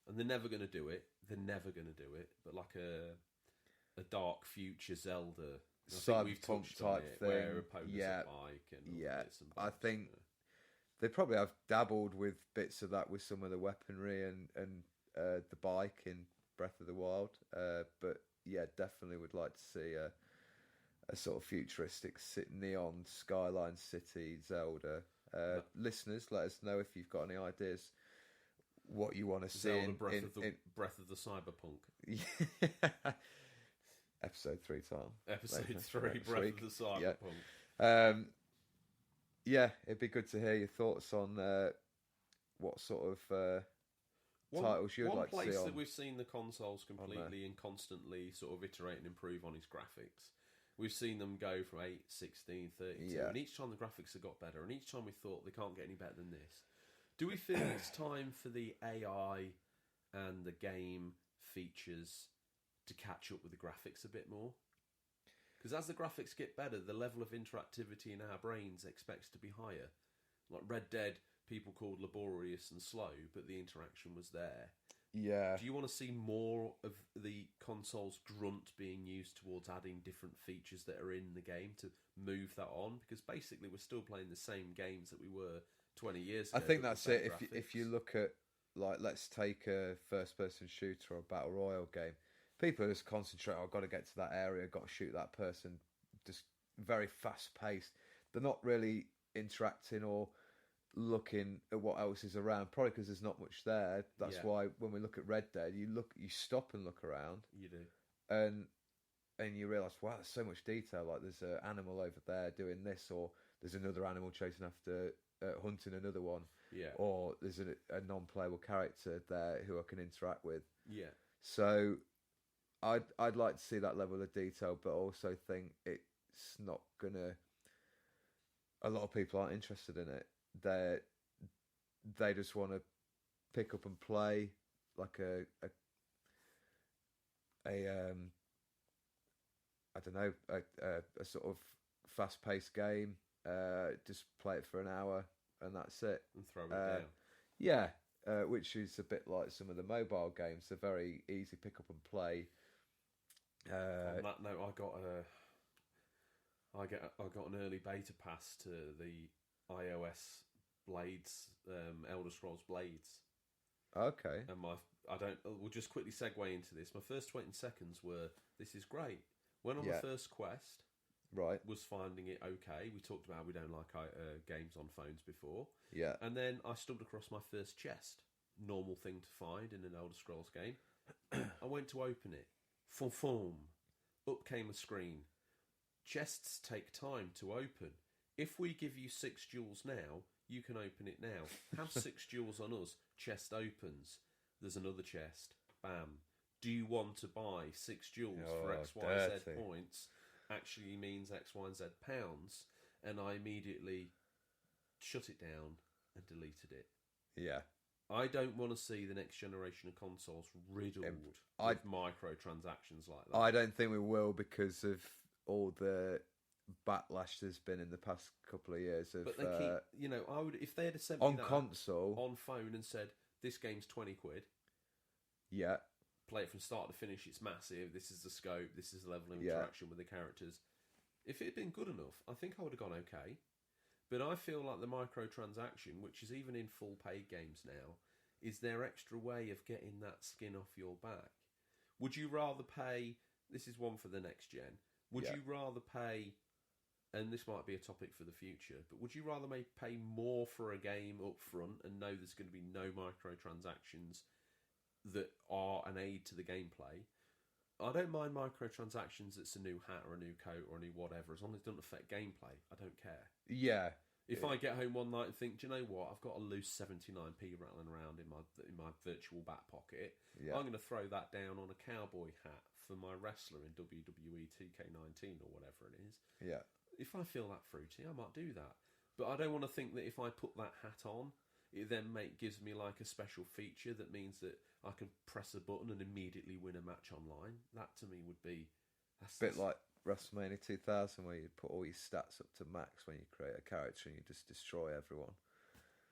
[SPEAKER 1] and they're never going to do it, but like a dark future Zelda.
[SPEAKER 2] Cyberpunk type thing.
[SPEAKER 1] Where opponents a bike and bits and bobs.
[SPEAKER 2] I think they probably have dabbled with bits of that with some of the weaponry and the bike in Breath of the Wild. But yeah, definitely would like to see a sort of futuristic neon skyline city Zelda. Listeners, let us know if you've got any ideas what you want to see
[SPEAKER 1] in Breath of the Cyberpunk.
[SPEAKER 2] Yeah. Episode 3 time.
[SPEAKER 1] Episode 3, Breath of the Cyberpunk.
[SPEAKER 2] Yeah, it'd be good to hear your thoughts on what sort of titles you'd like to see.
[SPEAKER 1] One place that we've seen the consoles completely and constantly sort of iterate and improve on is graphics. We've seen them go from 8, 16, 32, and each time the graphics have got better, and each time we thought they can't get any better than this. Do we feel it's time for the AI and the game features to catch up with the graphics a bit more? Because as the graphics get better, the level of interactivity in our brains expects to be higher. Like Red Dead, people called laborious and slow, but the interaction was there.
[SPEAKER 2] Yeah.
[SPEAKER 1] Do you want to see more of the console's grunt being used towards adding different features that are in the game to move that on? Because basically we're still playing the same games that we were 20 years ago.
[SPEAKER 2] I think that's it. If you look at, like, let's take a first-person shooter or a battle royale game, people just concentrate, I've got to get to that area, got to shoot that person, just very fast-paced. They're not really interacting or looking at what else is around, probably because there's not much there. That's why when we look at Red Dead, you stop and look around.
[SPEAKER 1] You do.
[SPEAKER 2] And you realise, wow, there's so much detail. Like, there's an animal over there doing this, or there's another animal chasing after, hunting another one.
[SPEAKER 1] Yeah.
[SPEAKER 2] Or there's a non-playable character there who I can interact with.
[SPEAKER 1] Yeah.
[SPEAKER 2] So I'd like to see that level of detail, but also think it's not gonna. A lot of people aren't interested in it. They just want to pick up and play like a I don't know, a sort of fast-paced game. Just play it for an hour and that's it.
[SPEAKER 1] And throw it down.
[SPEAKER 2] Yeah, which is a bit like some of the mobile games. They're very easy pick up and play.
[SPEAKER 1] On that note, I got an early beta pass to the iOS Blades, Elder Scrolls Blades.
[SPEAKER 2] Okay.
[SPEAKER 1] And we'll just quickly segue into this. My first 20 seconds were, this is great. Went on the first quest.
[SPEAKER 2] Right.
[SPEAKER 1] Was finding it okay. We talked about we don't like games on phones before.
[SPEAKER 2] Yeah.
[SPEAKER 1] And then I stumbled across my first chest. Normal thing to find in an Elder Scrolls game. I went to open it. Foom. Up came a screen. Chests take time to open. If we give you 6 jewels now, you can open it now. Have 6 jewels on us. Chest opens. There's another chest. Bam. Do you want to buy 6 jewels for X, Y, Z points? Actually means X, Y, and Z pounds. And I immediately shut it down and deleted it.
[SPEAKER 2] Yeah.
[SPEAKER 1] I don't want to see the next generation of consoles riddled with microtransactions like that.
[SPEAKER 2] I don't think we will, because of all the backlash there's been in the past couple of years.
[SPEAKER 1] But they keep, I would, if they had sent me
[SPEAKER 2] on
[SPEAKER 1] that
[SPEAKER 2] console
[SPEAKER 1] on phone and said, this game's 20 quid.
[SPEAKER 2] Yeah.
[SPEAKER 1] Play it from start to finish, it's massive, this is the scope, this is the level of interaction with the characters. If it had been good enough, I think I would have gone okay. But I feel like the microtransaction, which is even in full paid games now, is their extra way of getting that skin off your back. Would you rather pay, this is one for the next gen, would you rather pay, and this might be a topic for the future, but would you rather pay more for a game up front and know there's going to be no microtransactions that are an aid to the gameplay? I don't mind microtransactions that's a new hat or a new coat or a new whatever, as long as it doesn't affect gameplay. I don't care.
[SPEAKER 2] Yeah.
[SPEAKER 1] If I get home one night and think, do you know what, I've got a loose 79p rattling around in my virtual back pocket, I'm going to throw that down on a cowboy hat for my wrestler in WWE 2K19 or whatever it is.
[SPEAKER 2] Yeah.
[SPEAKER 1] If I feel that fruity, I might do that. But I don't want to think that if I put that hat on, it then gives me like a special feature that means that I can press a button and immediately win a match online. That to me would be...
[SPEAKER 2] a bit like WrestleMania 2000, where you put all your stats up to max when you create a character and you just destroy everyone.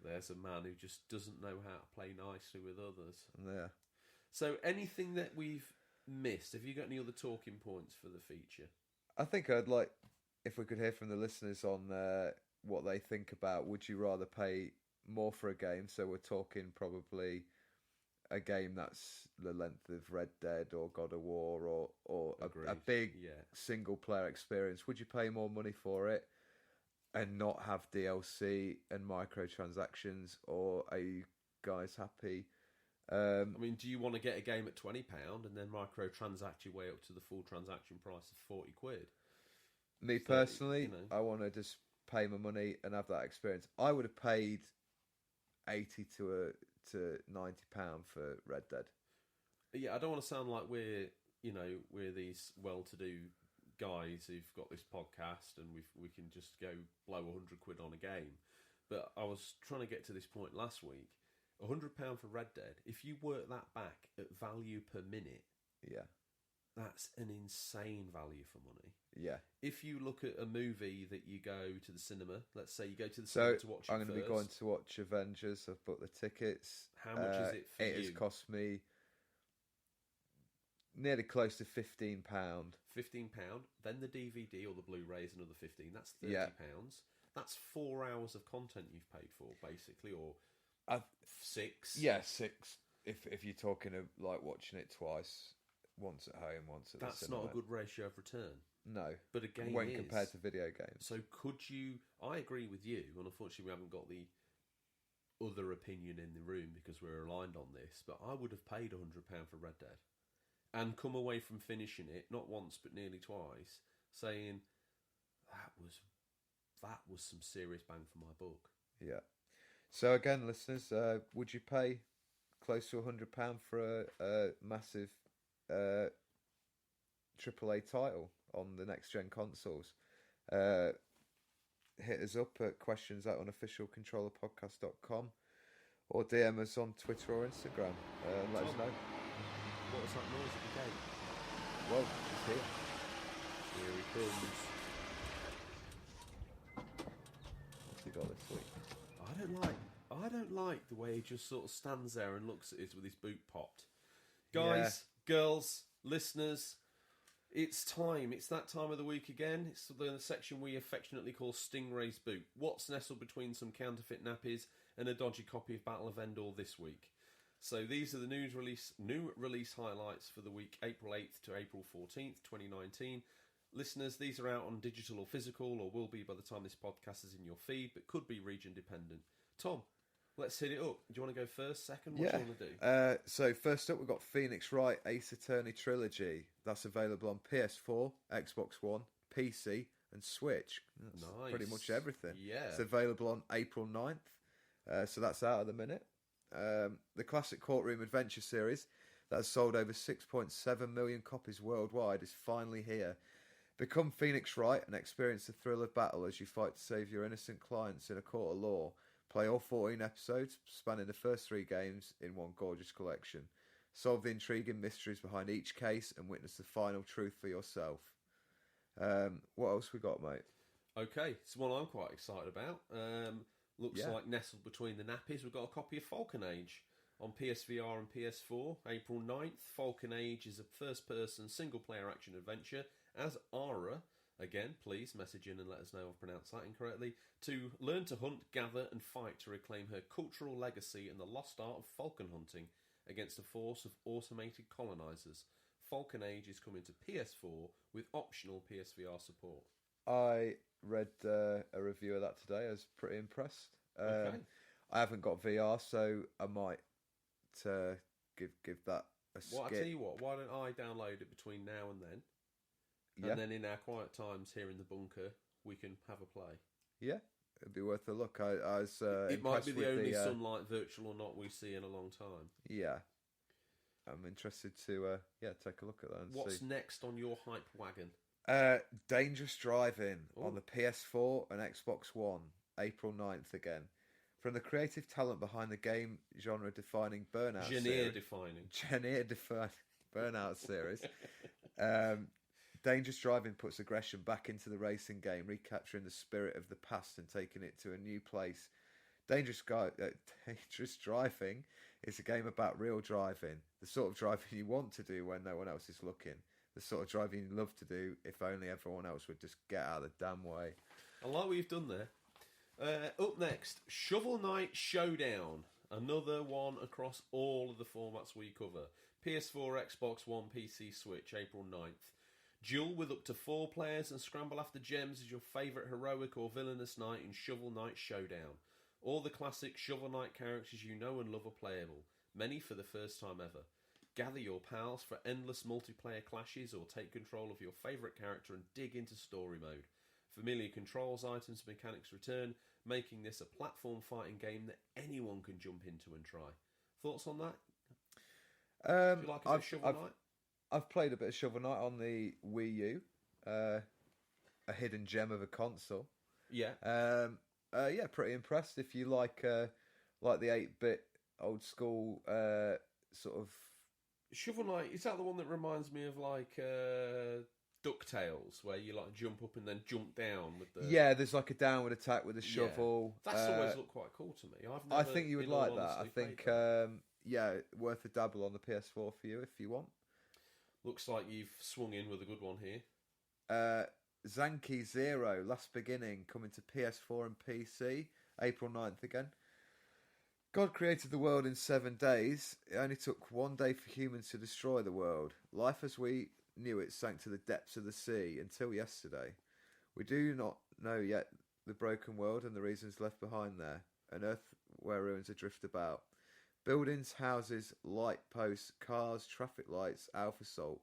[SPEAKER 1] There's a man who just doesn't know how to play nicely with others.
[SPEAKER 2] Yeah.
[SPEAKER 1] So anything that we've missed, have you got any other talking points for the feature?
[SPEAKER 2] I think I'd like, if we could hear from the listeners on what they think about, would you rather pay more for a game? So we're talking probably a game that's the length of Red Dead or God of War or a big single player experience. Would you pay more money for it and not have DLC and microtransactions, or are you guys happy?
[SPEAKER 1] I mean, do you want to get a game at £20 and then microtransact your way up to the full transaction price of 40 quid?
[SPEAKER 2] Me personally, I want to just pay my money and have that experience. I would have paid 80 to £90 for Red Dead.
[SPEAKER 1] Yeah, I don't want to sound like we're these well-to-do guys who've got this podcast and we can just go blow 100 quid on a game. But I was trying to get to this point last week. £100 for Red Dead. If you work that back at value per minute, That's an insane value for money.
[SPEAKER 2] Yeah.
[SPEAKER 1] If you look at a movie that you go to the cinema, let's say you go to the cinema to watch it
[SPEAKER 2] I'm going to be going to watch Avengers. I've booked the tickets.
[SPEAKER 1] How much is it for you?
[SPEAKER 2] It has cost me nearly close to £15.
[SPEAKER 1] £15. Then the DVD or the Blu-ray is another 15. That's £30. That's 4 hours of content you've paid for, basically, or 6.
[SPEAKER 2] Yeah, 6. If you're talking of like watching it twice, once at home, once at the cinema.
[SPEAKER 1] That's not a good ratio of return.
[SPEAKER 2] No,
[SPEAKER 1] but a game
[SPEAKER 2] when compared to video games.
[SPEAKER 1] So could you? I agree with you, and unfortunately we haven't got the other opinion in the room because we're aligned on this. But I would have paid £100 for Red Dead, and come away from finishing it not once but nearly twice, saying that was some serious bang for my buck. Yeah.
[SPEAKER 2] So again, listeners, would you pay close to £100 for a massive AAA title on the next gen consoles? Hit us up at questions@unofficialcontrollerpodcast.com or DM us on Twitter or Instagram. Let us know.
[SPEAKER 1] What was that noise at the gate?
[SPEAKER 2] Well, it's here.
[SPEAKER 1] Here he comes.
[SPEAKER 2] What's he got this week?
[SPEAKER 1] I don't like the way he just sort of stands there and looks at us with his boot popped. Guys, girls, listeners, it's time. It's that time of the week again. It's the section we affectionately call Stingrays Boot. What's nestled between some counterfeit nappies and a dodgy copy of Battle of Endor this week? So these are the new release highlights for the week April 8th to April 14th, 2019. Listeners, these are out on digital or physical, or will be by the time this podcast is in your feed, but could be region dependent. Tom, let's hit it up. Do you want to go first, second? What do you want to
[SPEAKER 2] do? So first up, we've got Phoenix Wright Ace Attorney Trilogy. That's available on PS4, Xbox One, PC, and Switch. That's
[SPEAKER 1] nice.
[SPEAKER 2] Pretty much everything.
[SPEAKER 1] Yeah.
[SPEAKER 2] It's available on April 9th, so that's out at the minute. The classic courtroom adventure series that has sold over 6.7 million copies worldwide is finally here. Become Phoenix Wright and experience the thrill of battle as you fight to save your innocent clients in a court of law. Play all 14 episodes, spanning the first 3 games in one gorgeous collection. Solve the intriguing mysteries behind each case and witness the final truth for yourself. What else we got, mate?
[SPEAKER 1] Okay, it's one I'm quite excited about. Looks like nestled between the nappies, we've got a copy of Falcon Age on PSVR and PS4, April 9th. Falcon Age is a first-person, single-player action adventure as Ara. Again, please message in and let us know I've pronounced that incorrectly. To learn to hunt, gather and fight to reclaim her cultural legacy and the lost art of falcon hunting against a force of automated colonisers. Falcon Age is coming to PS4 with optional PSVR support.
[SPEAKER 2] I read a review of that today. I was pretty impressed.
[SPEAKER 1] Okay.
[SPEAKER 2] I haven't got VR, so I might give that a skip.
[SPEAKER 1] Well, I tell you what, why don't I download it between now and then? And then in our quiet times here in the bunker, we can have a play. Yeah,
[SPEAKER 2] it'd be worth a look. I was
[SPEAKER 1] it might be the only Sunlight virtual or not we see in a long time.
[SPEAKER 2] Yeah. I'm interested to take a look at that and
[SPEAKER 1] What's
[SPEAKER 2] see.
[SPEAKER 1] next on your hype wagon?
[SPEAKER 2] Dangerous Driving on the PS4 and Xbox One, April 9th again. From the creative talent behind the game genre-defining Burnout Burnout series. Dangerous Driving puts aggression back into the racing game, recapturing the spirit of the past and taking it to a new place. Dangerous Driving is a game about real driving, the sort of driving you want to do when no one else is looking, the sort of driving you love to do if only everyone else would just get out of the damn way.
[SPEAKER 1] I like what you've done there. Up next, Shovel Knight Showdown. Another one across all of the formats we cover. PS4, Xbox One, PC, Switch, April 9th. Duel with up to 4 players and scramble after gems is your favourite heroic or villainous knight in Shovel Knight Showdown. All the classic Shovel Knight characters you know and love are playable, many for the first time ever. Gather your pals for endless multiplayer clashes or take control of your favourite character and dig into story mode. Familiar controls, items, mechanics return, making this a platform fighting game that anyone can jump into and try. Thoughts on that? Do you like a bit of Shovel Knight?
[SPEAKER 2] I've played a bit of Shovel Knight on the Wii U, a hidden gem of a console.
[SPEAKER 1] Yeah.
[SPEAKER 2] Pretty impressed. If you like the 8-bit old school sort of
[SPEAKER 1] Shovel Knight, is that the one that reminds me of like DuckTales, where you like jump up and then jump down with the...
[SPEAKER 2] Yeah, there's like a downward attack with a shovel.
[SPEAKER 1] That's always looked quite cool to me.
[SPEAKER 2] I think you would like that. I think, worth a dabble on the PS4 for you if you want.
[SPEAKER 1] Looks like you've swung in with a good one here.
[SPEAKER 2] Zanki Zero, Last Beginning, coming to PS4 and PC, April 9th again. God created the world in 7 days. It only took 1 day for humans to destroy the world. Life as we knew it sank to the depths of the sea until yesterday. We do not know yet the broken world and the reasons left behind there. An earth where ruins adrift about. Buildings, houses, light posts, cars, traffic lights, Alpha Salt.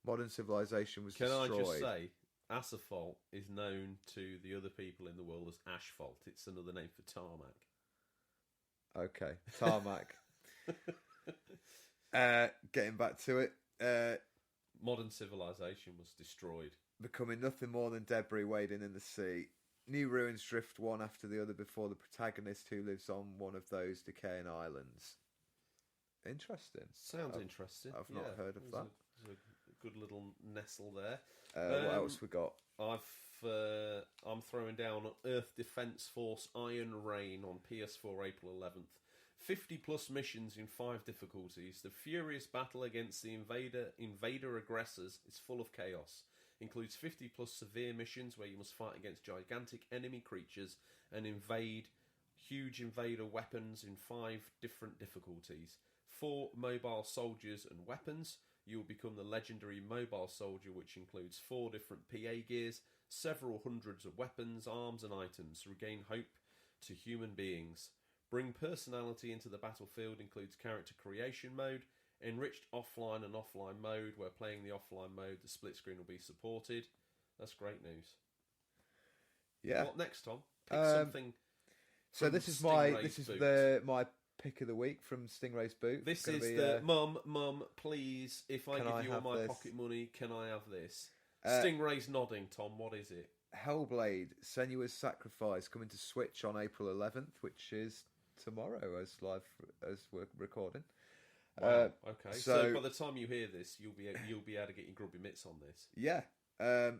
[SPEAKER 2] Modern civilization was destroyed.
[SPEAKER 1] Can I just say, asphalt is known to the other people in the world as asphalt. It's another name for tarmac.
[SPEAKER 2] Okay, tarmac. Getting back to it.
[SPEAKER 1] Modern civilization was destroyed.
[SPEAKER 2] Becoming nothing more than debris wading in the sea. New ruins drift one after the other before the protagonist who lives on one of those decaying islands. Interesting.
[SPEAKER 1] Sounds interesting.
[SPEAKER 2] I've not heard of that.
[SPEAKER 1] There's a good little nestle there.
[SPEAKER 2] What else we got?
[SPEAKER 1] I'm throwing down Earth Defence Force Iron Rain on PS4 April 11th. 50 plus missions in 5 difficulties. The furious battle against the invader aggressors is full of chaos. Includes 50 plus severe missions where you must fight against gigantic enemy creatures and invade huge invader weapons in 5 different difficulties. 4 mobile soldiers and weapons. You will become the legendary mobile soldier, which includes 4 different PA gears, several hundreds of weapons, arms and items. Regain hope to human beings. Bring personality into the battlefield includes character creation mode, enriched offline and offline mode, where playing the offline mode, the split screen will be supported. That's great news.
[SPEAKER 2] Yeah.
[SPEAKER 1] What next, Tom? Pick something.
[SPEAKER 2] So this is my pick of the week from Stingray's boot.
[SPEAKER 1] This is the Mum, please, if I give you all my pocket money, can I have this? Stingray's nodding, Tom. What is it?
[SPEAKER 2] Hellblade: Senua's Sacrifice, coming to Switch on April 11th, which is tomorrow as we're recording.
[SPEAKER 1] Wow. Okay. So by the time you hear this, you'll be able to get your grubby mitts on this.
[SPEAKER 2] Yeah.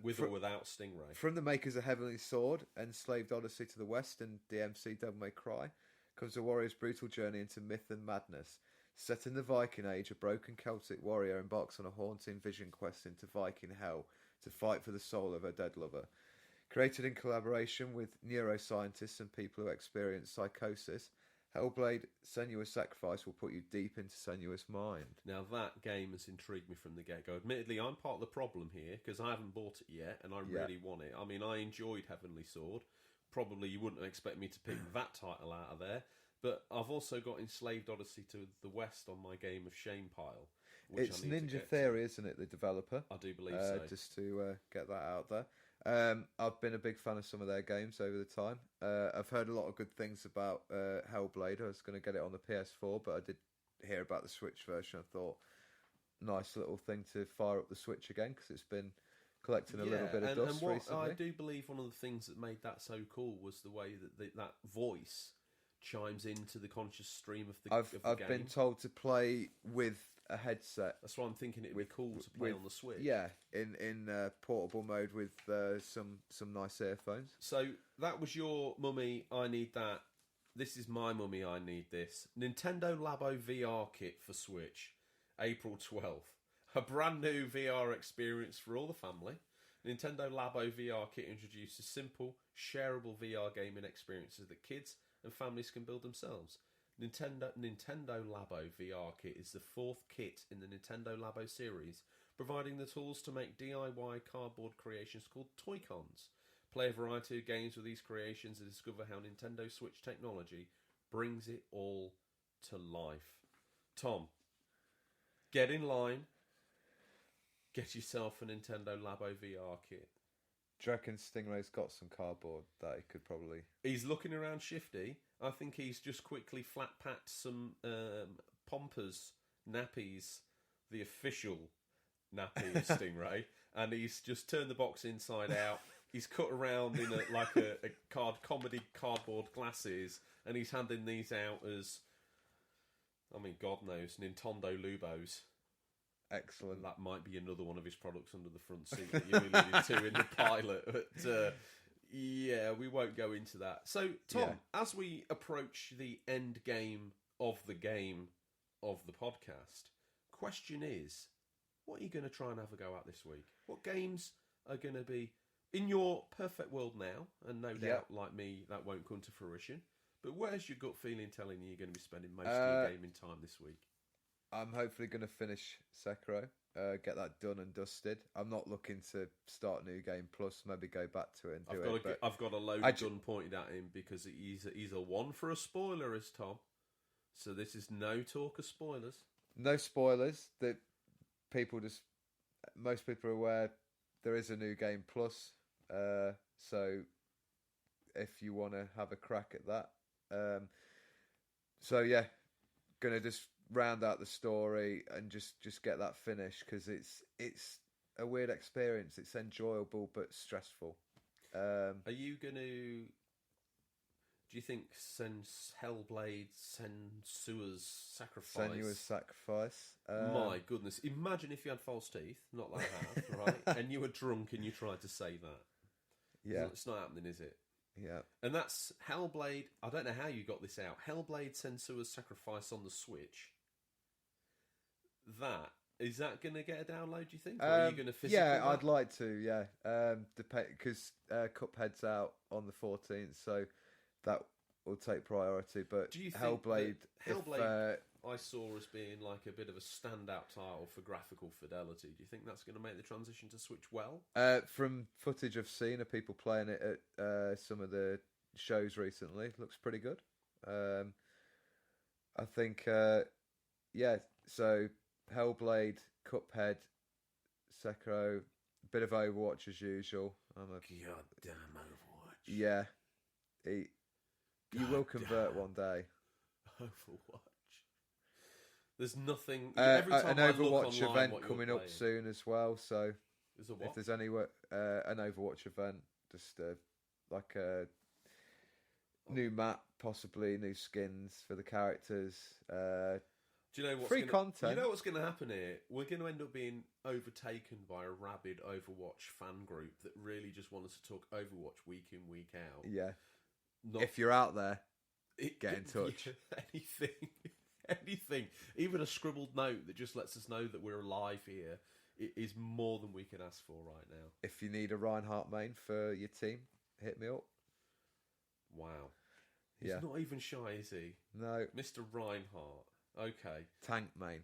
[SPEAKER 1] With or without Stingray.
[SPEAKER 2] From the makers of Heavenly Sword, Enslaved Odyssey to the West, and DMC Devil May Cry, comes a warrior's brutal journey into myth and madness. Set in the Viking Age, a broken Celtic warrior embarks on a haunting vision quest into Viking hell to fight for the soul of her dead lover. Created in collaboration with neuroscientists and people who experience psychosis, Hellblade: Senua's Sacrifice will put you deep into Senua's mind.
[SPEAKER 1] Now that game has intrigued me from the get-go. Admittedly, I'm part of the problem here because I haven't bought it yet and I really want it. I mean, I enjoyed Heavenly Sword. Probably you wouldn't expect me to pick that title out of there. But I've also got Enslaved Odyssey to the West on my Game of Shame pile.
[SPEAKER 2] It's Ninja Theory, isn't it, the developer?
[SPEAKER 1] I do believe so.
[SPEAKER 2] Just to get that out there. I've been a big fan of some of their games over the time. I've heard a lot of good things about Hellblade. I was going to get it on the PS4, but I did hear about the Switch version. I thought, nice little thing to fire up the Switch again, because it's been collecting a little bit of dust recently.
[SPEAKER 1] I do believe one of the things that made that so cool was the way that that voice chimes into the conscious stream of the game.
[SPEAKER 2] I've been told to play with a headset.
[SPEAKER 1] That's why I'm thinking it'd be cool to play on the Switch.
[SPEAKER 2] Yeah, in portable mode with some nice earphones.
[SPEAKER 1] So that was your Mummy, I need that. This is my Mummy, I need this. Nintendo Labo VR kit for Switch, April 12th. A brand new VR experience for all the family. Nintendo Labo VR kit introduces simple, shareable VR gaming experiences that kids and families can build themselves. Nintendo Labo VR kit is the 4th kit in the Nintendo Labo series, providing the tools to make DIY cardboard creations called Toy-Cons. Play a variety of games with these creations and discover how Nintendo Switch technology brings it all to life. Tom, get in line. Get yourself a Nintendo Labo VR kit.
[SPEAKER 2] Do you reckon Stingray's got some cardboard that he could probably...
[SPEAKER 1] He's looking around shifty. I think he's just quickly flat-packed some Pompers nappies, the official nappy of Stingray, and he's just turned the box inside out. He's cut around in a comedy cardboard glasses, and he's handing these out as, I mean, God knows, Nintendo Lubos.
[SPEAKER 2] Excellent.
[SPEAKER 1] That might be another one of his products under the front seat that you alluded to in the pilot. But yeah, we won't go into that. So, Tom, as we approach the end game of the podcast, question is, what are you going to try and have a go at this week? What games are going to be in your perfect world now? And no doubt, like me, that won't come to fruition. But where's your gut feeling telling you you're going to be spending most of your gaming time this week?
[SPEAKER 2] I'm hopefully going to finish Sekiro, get that done and dusted. I'm not looking to start New Game Plus, maybe go back to it and do it.
[SPEAKER 1] I've got a loaded gun pointed at him because he's a one for a spoiler, is Tom. So this is no talk of spoilers.
[SPEAKER 2] No spoilers. That most people are aware there is a New Game Plus. So if you want to have a crack at that, so yeah, gonna just round out the story and just get that finished because it's a weird experience. It's enjoyable but stressful.
[SPEAKER 1] Are you gonna? Do you think Hellblade Senua's Sacrifice? My goodness! Imagine if you had false teeth, not like I have, right? And you were drunk and you tried to say that.
[SPEAKER 2] Yeah,
[SPEAKER 1] it's not happening, is it?
[SPEAKER 2] Yeah.
[SPEAKER 1] And that's Hellblade. I don't know how you got this out. Hellblade Senua's Sacrifice on the Switch. Is that going to get a download? Do you think? Or are you going to physically?
[SPEAKER 2] Yeah, I'd like to. Yeah, because Cuphead's out on the 14th, so that will take priority. But
[SPEAKER 1] do you think
[SPEAKER 2] Hellblade,
[SPEAKER 1] I saw as being like a bit of a standout title for graphical fidelity. Do you think that's going to make the transition to Switch well?
[SPEAKER 2] From footage I've seen of people playing it at some of the shows recently, it looks pretty good. I think, so Hellblade, Cuphead, Sekiro, bit of Overwatch as usual.
[SPEAKER 1] Goddamn Overwatch.
[SPEAKER 2] Yeah. You will convert one day.
[SPEAKER 1] Overwatch. There's nothing. Every time
[SPEAKER 2] an
[SPEAKER 1] I
[SPEAKER 2] Overwatch
[SPEAKER 1] look online,
[SPEAKER 2] event coming up soon as well. So if there's any an Overwatch event, just like a new map, possibly new skins for the characters.
[SPEAKER 1] Do you know what's
[SPEAKER 2] free content?
[SPEAKER 1] You know what's going to happen here? We're going to end up being overtaken by a rabid Overwatch fan group that really just want us to talk Overwatch week in, week out.
[SPEAKER 2] Yeah. If you're out there, get in touch.
[SPEAKER 1] Anything. Even a scribbled note that just lets us know that we're alive here. It is more than we can ask for right now.
[SPEAKER 2] If you need a Reinhardt main for your team, hit me up.
[SPEAKER 1] Wow. He's not even shy, is he?
[SPEAKER 2] No.
[SPEAKER 1] Mr. Reinhardt. Okay.
[SPEAKER 2] Tank main.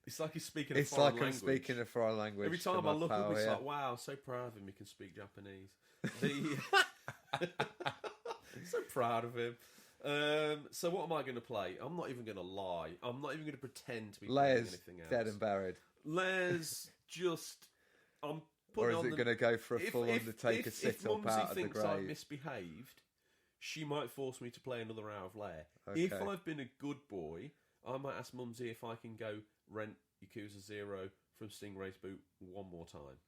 [SPEAKER 1] It's like he's speaking a foreign language.
[SPEAKER 2] I'm speaking a foreign language.
[SPEAKER 1] Every time I look at him, it's like, wow, so proud of him. He can speak Japanese. So proud of him. So what am I going to play? I'm not even going to lie. I'm not even going to pretend to be playing anything else.
[SPEAKER 2] Dead and buried.
[SPEAKER 1] Les just... I'm
[SPEAKER 2] or is it going to go for a full Undertaker sit-up out of the grave? If Mumsy thinks
[SPEAKER 1] I've misbehaved, she might force me to play another hour of Lair. Okay. If I've been a good boy, I might ask Mumsy if I can go rent Yakuza 0 from Stingrays boot one more time.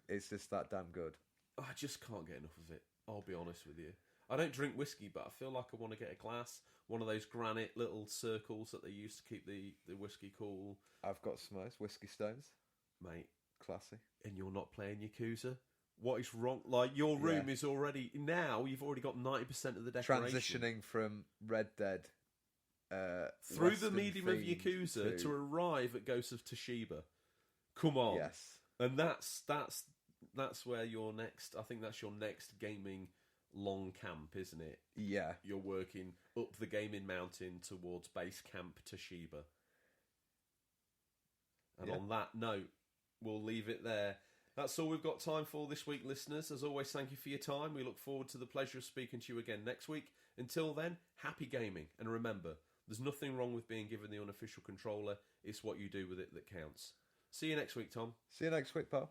[SPEAKER 2] It's just that damn good.
[SPEAKER 1] I just can't get enough of it. I'll be honest with you. I don't drink whiskey, but I feel like I want to get a glass. One of those granite little circles that they use to keep the whiskey cool.
[SPEAKER 2] I've got some of those whiskey stones.
[SPEAKER 1] Mate.
[SPEAKER 2] Classy.
[SPEAKER 1] And you're not playing Yakuza? What is wrong? Like, your room is already... Now, you've already got 90% of the decoration.
[SPEAKER 2] Transitioning from Red Dead...
[SPEAKER 1] through the medium of Yakuza to arrive at Ghosts of Toshiba. Come on.
[SPEAKER 2] Yes.
[SPEAKER 1] And that's where your next... I think that's your next gaming long camp, isn't it?
[SPEAKER 2] Yeah.
[SPEAKER 1] You're working up the gaming mountain towards base camp Toshiba. And on that note, we'll leave it there. That's all we've got time for this week, listeners. As always, thank you for your time. We look forward to the pleasure of speaking to you again next week. Until then, happy gaming. And remember, there's nothing wrong with being given the unofficial controller. It's what you do with it that counts. See you next week, Tom.
[SPEAKER 2] See you next week, pal.